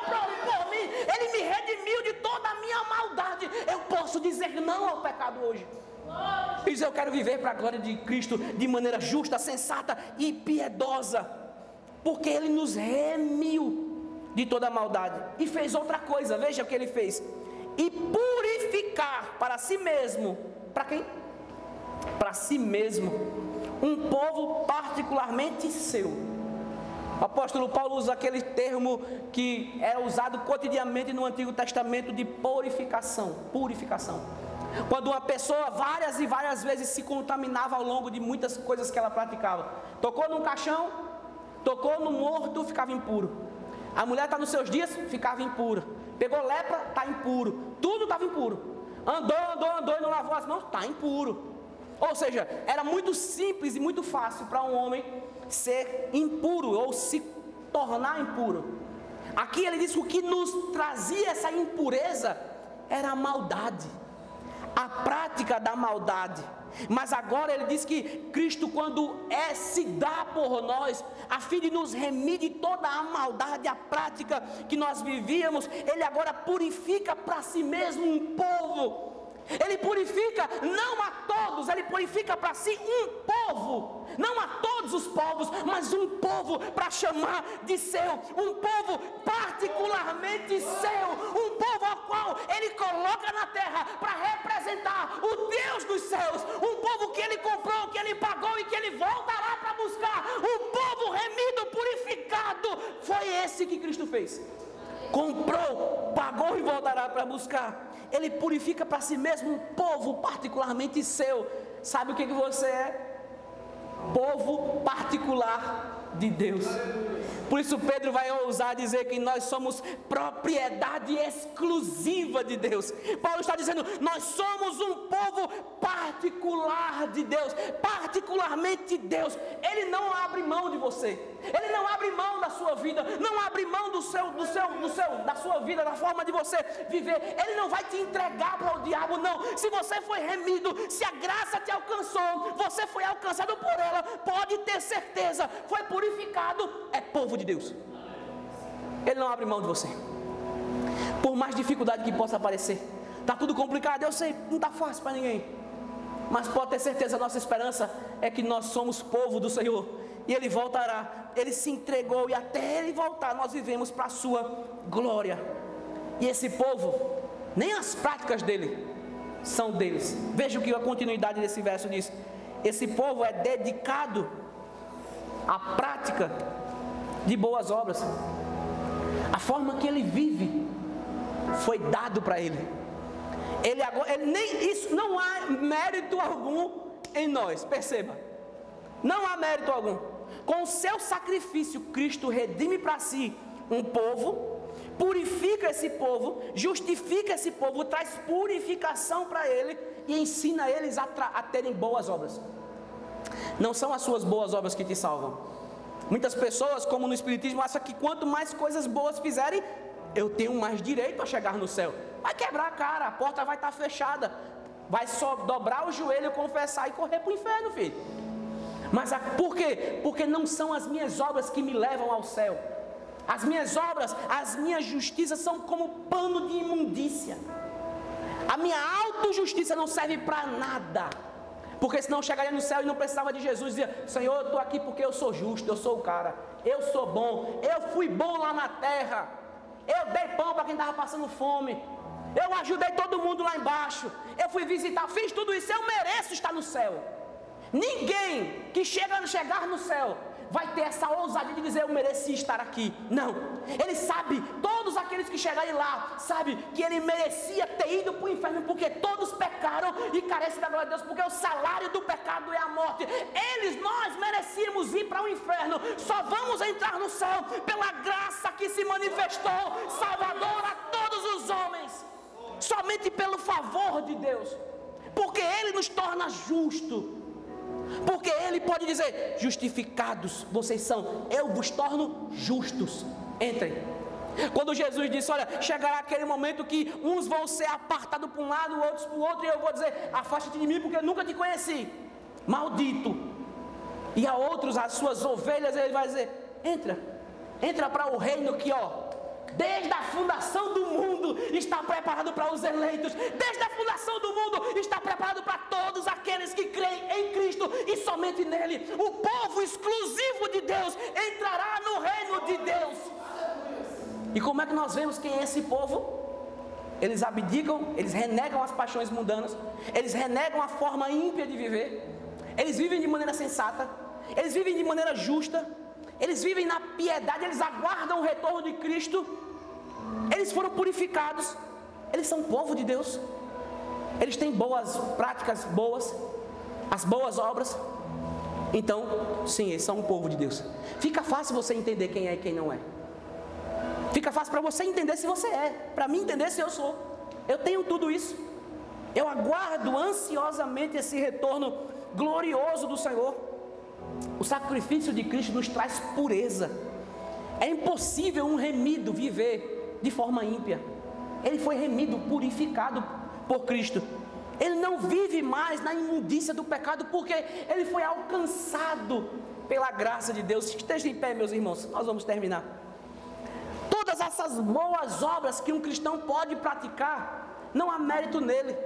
por mim. Ele me redimiu de toda a minha maldade. Eu posso dizer não ao pecado hoje. Diz, eu quero viver para a glória de Cristo de maneira justa, sensata e piedosa, porque Ele nos remiu de toda a maldade. E fez outra coisa, veja o que Ele fez. E purificar para si mesmo. Para quem? Para si mesmo um povo particularmente seu. O apóstolo Paulo usa aquele termo que era usado cotidianamente no Antigo Testamento de purificação. Purificação. Quando uma pessoa várias e várias vezes se contaminava ao longo de muitas coisas que ela praticava. Tocou num caixão, tocou no morto, ficava impuro. A mulher está nos seus dias, ficava impura. Pegou lepra, está impuro. Tudo estava impuro. Andou e não lavou as mãos, está impuro. Ou seja, era muito simples e muito fácil para um homem ser impuro ou se tornar impuro. Aqui ele diz que o que nos trazia essa impureza era a maldade, a prática da maldade. Mas agora ele diz que Cristo, quando se dá por nós, a fim de nos remir de toda a maldade, a prática que nós vivíamos, Ele agora purifica para si mesmo um povo. Ele purifica não a todos, Ele purifica para si um povo. Não a todos os povos, mas um povo para chamar de seu. Um povo particularmente seu. Um povo ao qual Ele coloca na terra para representar o Deus dos céus. Um povo que Ele comprou, que Ele pagou e que Ele voltará para buscar. Um povo remido, purificado. Foi esse que Cristo fez. Comprou, pagou e voltará para buscar. Ele purifica para si mesmo um povo particularmente seu. Sabe o que você é? Povo particular de Deus. Por isso Pedro vai ousar dizer que nós somos propriedade exclusiva de Deus. Paulo está dizendo, nós somos um povo particular de Deus, particularmente de Deus. Ele não abre mão de você. Ele não abre mão da sua vida, não abre mão da sua vida, da forma de você viver. Ele não vai te entregar para o diabo, não. Se você foi remido, se a graça te alcançou, você foi alcançado por ela, pode ter certeza, foi purificado, é povo de Deus. Ele não abre mão de você. Por mais dificuldade que possa aparecer, está tudo complicado, eu sei, não está fácil para ninguém. Mas pode ter certeza, a nossa esperança é que nós somos povo do Senhor. E Ele voltará. Ele se entregou e até Ele voltar nós vivemos para a sua glória. E esse povo, nem as práticas dele são deles. Veja o que a continuidade desse verso diz. Esse povo é dedicado à prática de boas obras. A forma que ele vive foi dado para ele. Ele nem isso, não há mérito algum em nós, perceba. Não há mérito algum. Com o seu sacrifício, Cristo redime para si um povo, purifica esse povo, justifica esse povo, traz purificação para ele e ensina eles a terem boas obras. Não são as suas boas obras que te salvam. Muitas pessoas, como no Espiritismo, acham que quanto mais coisas boas fizerem, eu tenho mais direito a chegar no céu. Vai quebrar a cara, a porta vai estar fechada, vai só dobrar o joelho, confessar e correr para o inferno, filho. Mas por quê? Porque não são as minhas obras que me levam ao céu. As minhas obras, as minhas justiças são como pano de imundícia. A minha autojustiça não serve para nada, porque senão eu chegaria no céu e não precisava de Jesus, e dizia: Senhor, eu estou aqui porque eu sou justo, eu sou o cara, eu sou bom, eu fui bom lá na terra, eu dei pão para quem estava passando fome, eu ajudei todo mundo lá embaixo, eu fui visitar, fiz tudo isso, eu mereço estar no céu. Ninguém que chegar no céu vai ter essa ousadia de dizer: eu mereci estar aqui. Não, ele sabe, todos aqueles que chegarem lá, sabe que ele merecia ter ido para o inferno, porque todos pecaram e carecem da glória de Deus, porque o salário do pecado é a morte. Nós merecíamos ir para o inferno, só vamos entrar no céu pela graça que se manifestou, salvadora a todos os homens, somente pelo favor de Deus, porque ele nos torna justos. Porque ele pode dizer: justificados vocês são, eu vos torno justos, entrem. Quando Jesus disse: olha, chegará aquele momento que uns vão ser apartados para um lado, outros para o outro, e eu vou dizer: afasta-te de mim porque eu nunca te conheci, maldito. E a outros, as suas ovelhas, ele vai dizer: entra para o reino que, desde a fundação do mundo está preparado para os eleitos. Desde a fundação do mundo está preparado para todos aqueles que creem em Cristo e somente nele. O povo exclusivo de Deus entrará no reino de Deus. E como é que nós vemos quem é esse povo? Eles abdicam, eles renegam as paixões mundanas, eles renegam a forma ímpia de viver, eles vivem de maneira sensata, eles vivem de maneira justa, eles vivem na piedade, eles aguardam o retorno de Cristo, eles foram purificados, eles são povo de Deus, eles têm boas práticas, as boas obras. Então, sim, eles são um povo de Deus. Fica fácil você entender quem é e quem não é. Fica fácil para você entender se você é, para mim entender se eu sou. Eu tenho tudo isso. Eu aguardo ansiosamente esse retorno glorioso do Senhor. O sacrifício de Cristo nos traz pureza. É impossível um remido viver de forma ímpia. Ele foi remido, purificado por Cristo. Ele não vive mais na imundícia do pecado, porque ele foi alcançado pela graça de Deus. Esteja em pé, meus irmãos, nós vamos terminar. Todas essas boas obras que um cristão pode praticar, não há mérito nele.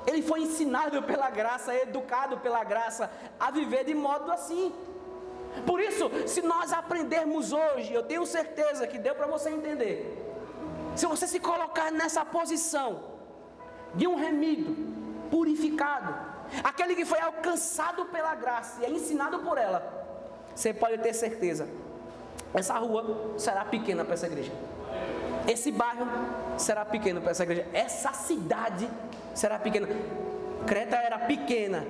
Ele foi ensinado pela graça, educado pela graça, a viver de modo assim. Por isso, se nós aprendermos hoje, eu tenho certeza que deu para você entender. Se você se colocar nessa posição de um remido, purificado, aquele que foi alcançado pela graça e é ensinado por ela, você pode ter certeza, essa rua será pequena para essa igreja, esse bairro será pequeno para essa igreja, essa cidade será pequena. Creta era pequena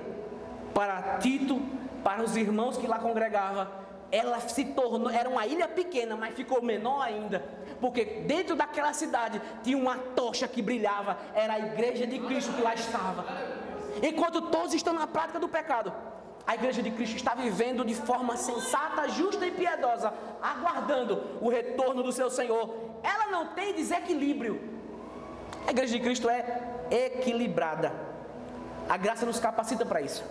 para Tito, para os irmãos que lá congregavam. Ela se tornou, era uma ilha pequena, mas ficou menor ainda, porque dentro daquela cidade tinha uma tocha que brilhava, era a igreja de Cristo que lá estava. Enquanto todos estão na prática do pecado, a igreja de Cristo está vivendo de forma sensata, justa e piedosa, aguardando o retorno do seu Senhor. Ela não tem desequilíbrio. A igreja de Cristo é equilibrada. A graça nos capacita para isso.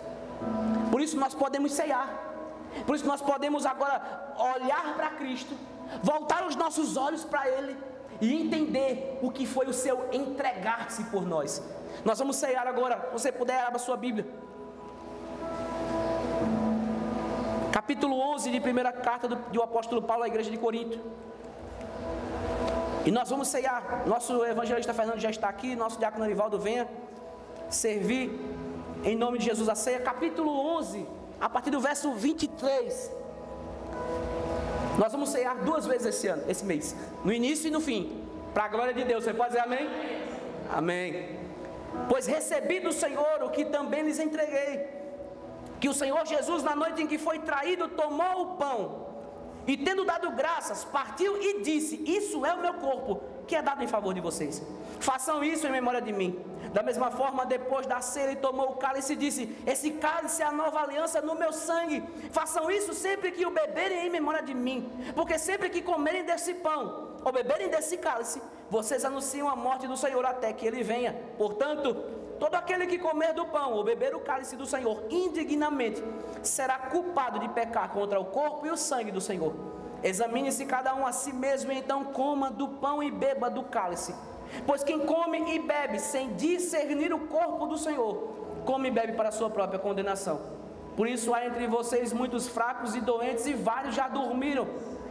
Por isso nós podemos ceiar. Por isso nós podemos agora olhar para Cristo, voltar os nossos olhos para Ele e entender o que foi o seu entregar-se por nós. Nós vamos ceiar agora. Se você puder, abra a sua Bíblia. Capítulo 11 de primeira carta do apóstolo Paulo à igreja de Corinto. E nós vamos ceiar. Nosso evangelista Fernando já está aqui, nosso diácono Arivaldo venha. servir em nome de Jesus a ceia, capítulo 11, a partir do verso 23. Nós vamos ceiar 2 vezes esse mês, no início e no fim, para a glória de Deus. Você pode dizer amém? Amém. Pois recebi do Senhor o que também lhes entreguei, que o Senhor Jesus, na noite em que foi traído, tomou o pão, e tendo dado graças, partiu e disse: isso é o meu corpo, que é dado em favor de vocês. Façam isso em memória de mim. Da mesma forma, depois da ceia, ele tomou o cálice e disse: esse cálice é a nova aliança no meu sangue. Façam isso sempre que o beberem em memória de mim. Porque sempre que comerem desse pão ou beberem desse cálice, vocês anunciam a morte do Senhor até que ele venha. Portanto, todo aquele que comer do pão ou beber o cálice do Senhor indignamente será culpado de pecar contra o corpo e o sangue do Senhor. Examine-se cada um a si mesmo, e então coma do pão e beba do cálice. Pois quem come e bebe sem discernir o corpo do Senhor, come e bebe para a sua própria condenação. Por isso há entre vocês muitos fracos e doentes, e vários já dormiram.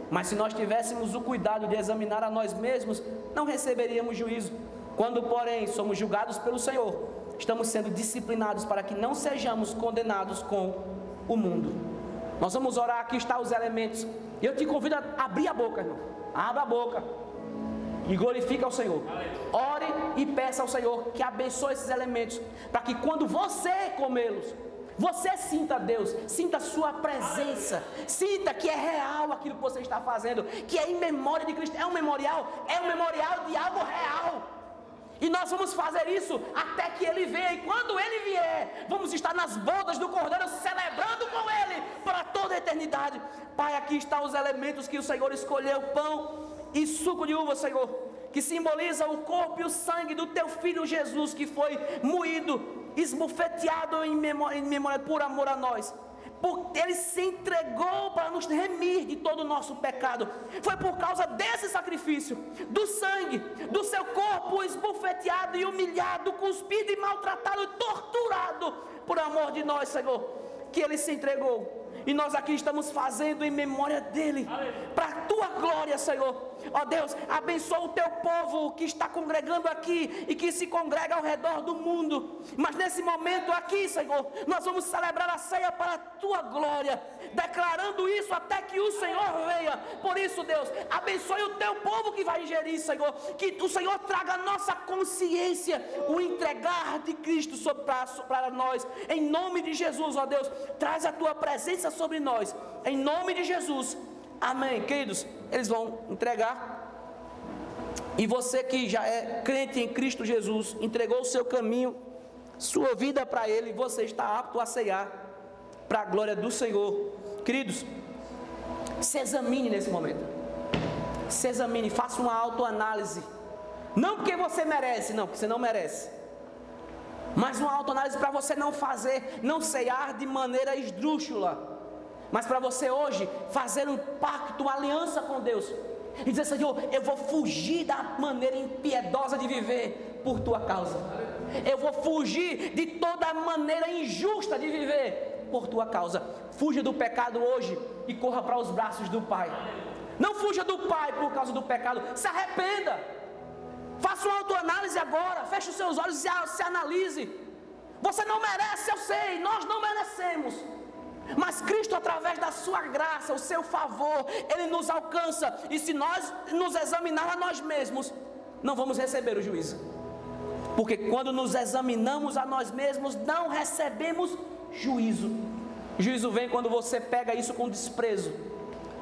Mas se nós tivéssemos o cuidado de examinar a nós mesmos, não receberíamos juízo. Quando, porém, somos julgados pelo Senhor, estamos sendo disciplinados para que não sejamos condenados com o mundo. Nós vamos orar, aqui estão os elementos. E eu te convido a abrir a boca, irmão. Abra a boca e glorifique ao Senhor. Ore e peça ao Senhor que abençoe esses elementos, para que quando você comê-los, você sinta Deus, sinta a sua presença, sinta que é real aquilo que você está fazendo, que é em memória de Cristo. É um memorial de algo real. E nós vamos fazer isso até que Ele venha. E quando Ele vier, vamos estar nas bodas do Cordeiro, celebrando com Ele para toda a eternidade. Pai, aqui estão os elementos que o Senhor escolheu: pão e suco de uva, Senhor, que simboliza o corpo e o sangue do Teu Filho Jesus, que foi moído, esbofeteado em memória por amor a nós. Porque Ele se entregou para nos remir de todo o nosso pecado. Foi por causa desse sacrifício, do sangue, do seu corpo esbofeteado e humilhado, cuspido e maltratado e torturado por amor de nós, Senhor, que Ele se entregou. E nós aqui estamos fazendo em memória dEle, para a Tua glória, Senhor. Ó Deus, abençoa o Teu povo que está congregando aqui e que se congrega ao redor do mundo. Mas nesse momento aqui, Senhor, nós vamos celebrar a ceia para a Tua glória, declarando isso até que o Senhor venha. Por isso, Deus, abençoe o Teu povo que vai ingerir, Senhor. Que o Senhor traga à nossa consciência o entregar de Cristo para nós. Em nome de Jesus, ó Deus, traz a Tua presença sobre nós. Em nome de Jesus. Amém. Queridos, eles vão entregar. E você que já é crente em Cristo Jesus, entregou o seu caminho, sua vida para Ele, você está apto a ceiar para a glória do Senhor. Queridos, se examine nesse momento. Se examine, faça uma autoanálise. Não porque você merece, não, porque você não merece. Mas uma autoanálise para você não ceiar de maneira esdrúxula. Mas para você hoje fazer um pacto, uma aliança com Deus, e dizer: Senhor, eu vou fugir da maneira impiedosa de viver por Tua causa. Eu vou fugir de toda maneira injusta de viver por Tua causa. Fuja do pecado hoje e corra para os braços do Pai. Não fuja do Pai por causa do pecado. Se arrependa. Faça uma autoanálise agora. Feche os seus olhos e se analise. Você não merece, eu sei, nós não merecemos. Mas Cristo, através da sua graça, o seu favor, Ele nos alcança. E se nós nos examinar a nós mesmos, não vamos receber o juízo. Porque quando nos examinamos a nós mesmos, não recebemos juízo. O juízo vem quando você pega isso com desprezo,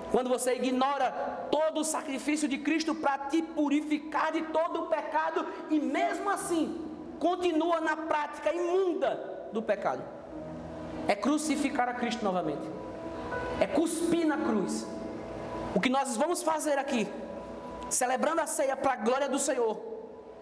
quando você ignora todo o sacrifício de Cristo para te purificar de todo o pecado, e mesmo assim continua na prática imunda do pecado. É crucificar a Cristo novamente, é cuspir na cruz. O que nós vamos fazer aqui, celebrando a ceia para a glória do Senhor,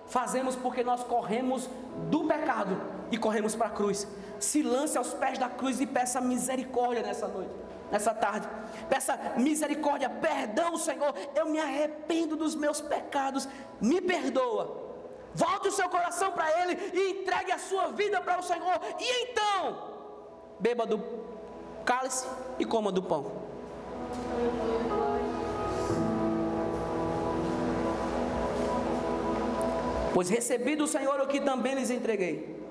fazemos porque nós corremos do pecado e corremos para a cruz. Se lance aos pés da cruz e peça misericórdia nessa noite, nessa tarde. Peça misericórdia, perdão, Senhor, eu me arrependo dos meus pecados, me perdoa. Volte o seu coração para Ele e entregue a sua vida para o Senhor. E então beba do cálice e coma do pão. Pois recebi do Senhor o que também lhes entreguei,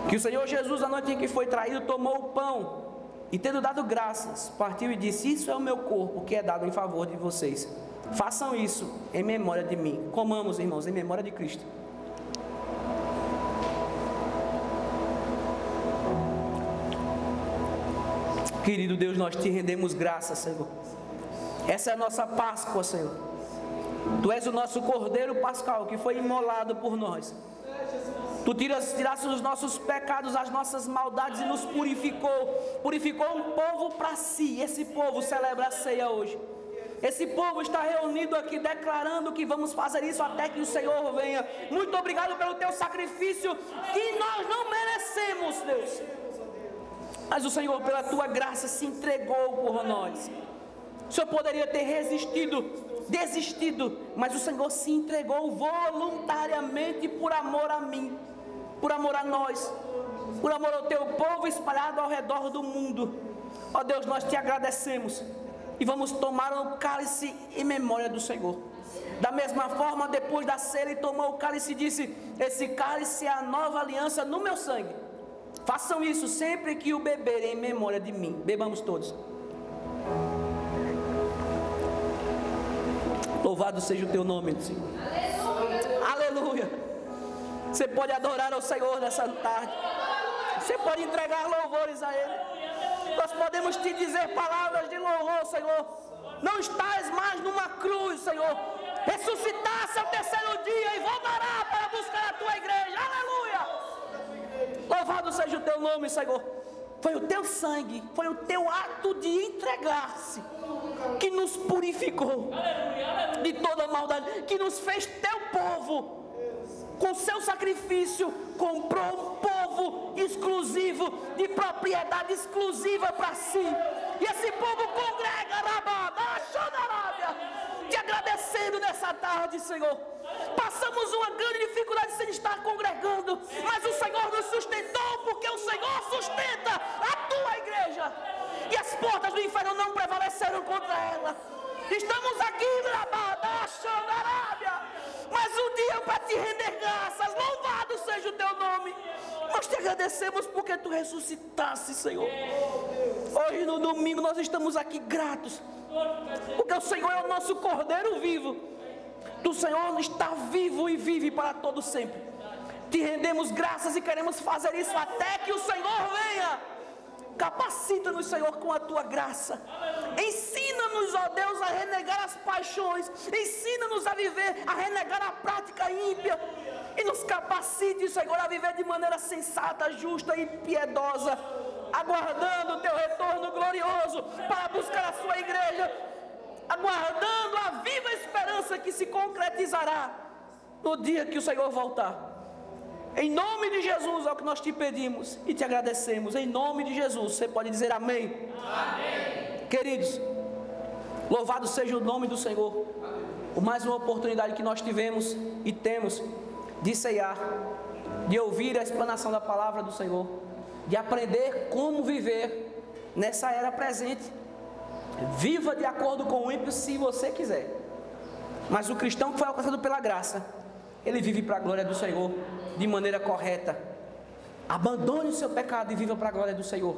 Que o Senhor Jesus, na noite em que foi traído, tomou o pão e, tendo dado graças, partiu e disse: isso é o meu corpo que é dado em favor de vocês. Façam isso em memória de mim. Comamos, irmãos, em memória de Cristo. Querido Deus, nós te rendemos graças, Senhor. Essa é a nossa Páscoa, Senhor. Tu és o nosso Cordeiro Pascal que foi imolado por nós. Tu tiraste os nossos pecados, as nossas maldades e nos purificou. Purificou um povo para si. Esse povo celebra a ceia hoje. Esse povo está reunido aqui declarando que vamos fazer isso até que o Senhor venha. Muito obrigado pelo teu sacrifício que nós não merecemos, Deus. Mas o Senhor, pela tua graça, se entregou por nós. O Senhor poderia ter desistido, mas o Senhor se entregou voluntariamente por amor a mim, por amor a nós, por amor ao teu povo espalhado ao redor do mundo. Ó Deus, nós te agradecemos e vamos tomar o cálice em memória do Senhor. Da mesma forma, depois da ceia, ele tomou o cálice e disse: esse cálice é a nova aliança no meu sangue. Façam isso sempre que o beberem em memória de mim. Bebamos todos. Louvado seja o teu nome, Senhor. Aleluia. Aleluia. Você pode adorar ao Senhor nessa tarde. Você pode entregar louvores a Ele. Nós podemos te dizer palavras de louvor, Senhor. Não estás mais numa cruz, Senhor. Ressuscitaste ao terceiro dia e voltará para buscar a tua igreja. Aleluia. Louvado seja o teu nome, Senhor. Foi o teu sangue, foi o teu ato de entregar-se que nos purificou de toda maldade, que nos fez teu povo. Com seu sacrifício comprou um povo exclusivo, de propriedade exclusiva para si. E esse povo congrega te agradecendo nessa tarde, Senhor. Passamos uma grande dificuldade sem estar congregando, mas o Senhor nos sustentou, porque o Senhor sustenta a tua igreja, e as portas do inferno não prevaleceram contra ela. Estamos aqui, mais um dia para te render graças. Louvado seja o teu nome. Nós te agradecemos porque tu ressuscitaste, Senhor. Hoje no domingo nós estamos aqui gratos, porque o Senhor é o nosso Cordeiro vivo. O Senhor está vivo e vive para todo sempre. Te rendemos graças e queremos fazer isso até que o Senhor venha. Capacita-nos, Senhor, com a tua graça. Ensina-nos, ó Deus, a renegar as paixões. Ensina-nos a viver, a renegar a prática ímpia. E nos capacite, Senhor, a viver de maneira sensata, justa e piedosa, aguardando o teu retorno glorioso para buscar a sua igreja, aguardando a viva esperança que se concretizará no dia que o Senhor voltar. Em nome de Jesus é o que nós te pedimos e te agradecemos. Em nome de Jesus, você pode dizer amém? Amém. Queridos, louvado seja o nome do Senhor por mais uma oportunidade que nós tivemos e temos de ceiar, de ouvir a explanação da palavra do Senhor, de aprender como viver nessa era presente. Viva de acordo com o ímpio se você quiser, mas o cristão que foi alcançado pela graça, ele vive para a glória do Senhor de maneira correta. Abandone o seu pecado e viva para a glória do Senhor.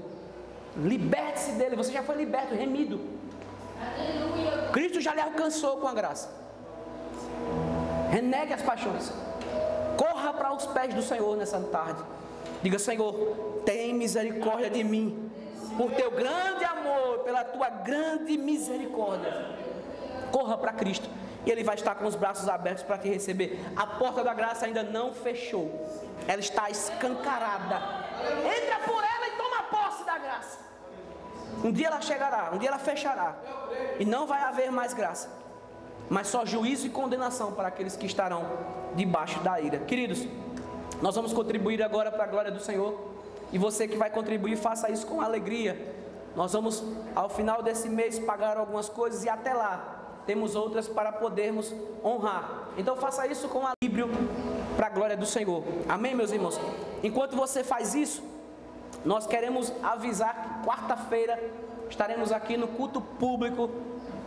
Liberte-se dele. Você já foi liberto, remido. Aleluia. Cristo já lhe alcançou com a graça. Renegue as paixões. Corra para os pés do Senhor nessa tarde. Diga: Senhor, tem misericórdia de mim, por teu grande amor, pela tua grande misericórdia. Corra para Cristo e Ele vai estar com os braços abertos para te receber. A porta da graça ainda não fechou, ela está escancarada. Entra por ela e toma posse da graça. Um dia ela chegará, um dia ela fechará, e não vai haver mais graça, mas só juízo e condenação para aqueles que estarão debaixo da ira. Queridos, nós vamos contribuir agora para a glória do Senhor, e você que vai contribuir, faça isso com alegria. Nós vamos, ao final desse mês, pagar algumas coisas, e até lá temos outras para podermos honrar. Então faça isso com equilíbrio para a glória do Senhor. Amém, meus irmãos? Enquanto você faz isso, nós queremos avisar que quarta-feira estaremos aqui no culto público.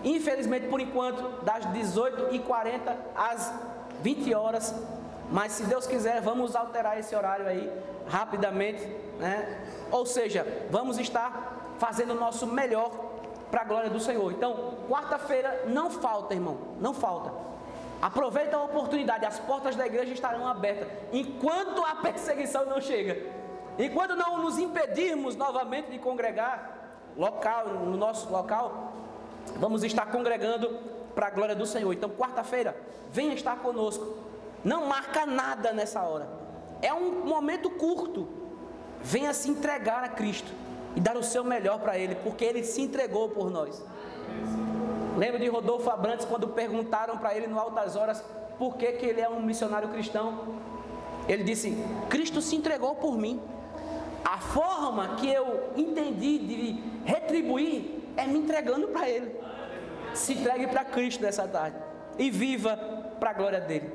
Infelizmente, por enquanto, das 18h40 às 20 horas. mas se Deus quiser, vamos alterar esse horário aí rapidamente, né? Ou seja, vamos estar fazendo o nosso melhor para a glória do Senhor. Então, quarta-feira não falta, irmão, não falta. Aproveita a oportunidade, as portas da igreja estarão abertas enquanto a perseguição não chega. Enquanto não nos impedirmos novamente de congregar no nosso local, vamos estar congregando para a glória do Senhor. Então, quarta-feira, venha estar conosco. Não marca nada nessa hora. É um momento curto. Venha se entregar a Cristo e dar o seu melhor para Ele, porque Ele se entregou por nós. Lembro de Rodolfo Abrantes, quando perguntaram para ele no Altas Horas por que ele é um missionário cristão. Ele disse: Cristo se entregou por mim. A forma que eu entendi de retribuir é me entregando para Ele. Se entregue para Cristo nessa tarde e viva para a glória dEle.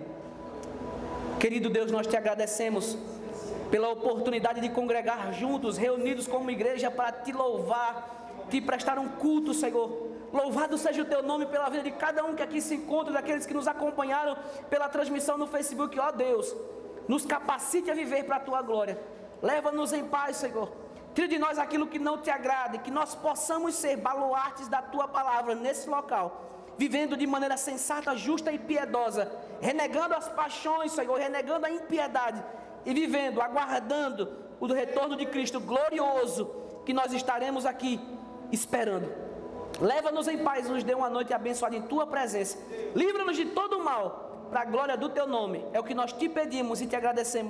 Querido Deus, nós te agradecemos pela oportunidade de congregar juntos, reunidos como igreja para te louvar, te prestar um culto, Senhor. Louvado seja o teu nome pela vida de cada um que aqui se encontra, daqueles que nos acompanharam pela transmissão no Facebook. Ó Deus, nos capacite a viver para a tua glória. Leva-nos em paz, Senhor. Tira de nós aquilo que não te agrada, e que nós possamos ser baluartes da tua palavra nesse local, vivendo de maneira sensata, justa e piedosa, renegando as paixões, Senhor, renegando a impiedade, e vivendo, aguardando o retorno de Cristo glorioso, que nós estaremos aqui esperando. Leva-nos em paz, nos dê uma noite abençoada em tua presença. Livra-nos de todo o mal, para a glória do teu nome. É o que nós te pedimos e te agradecemos.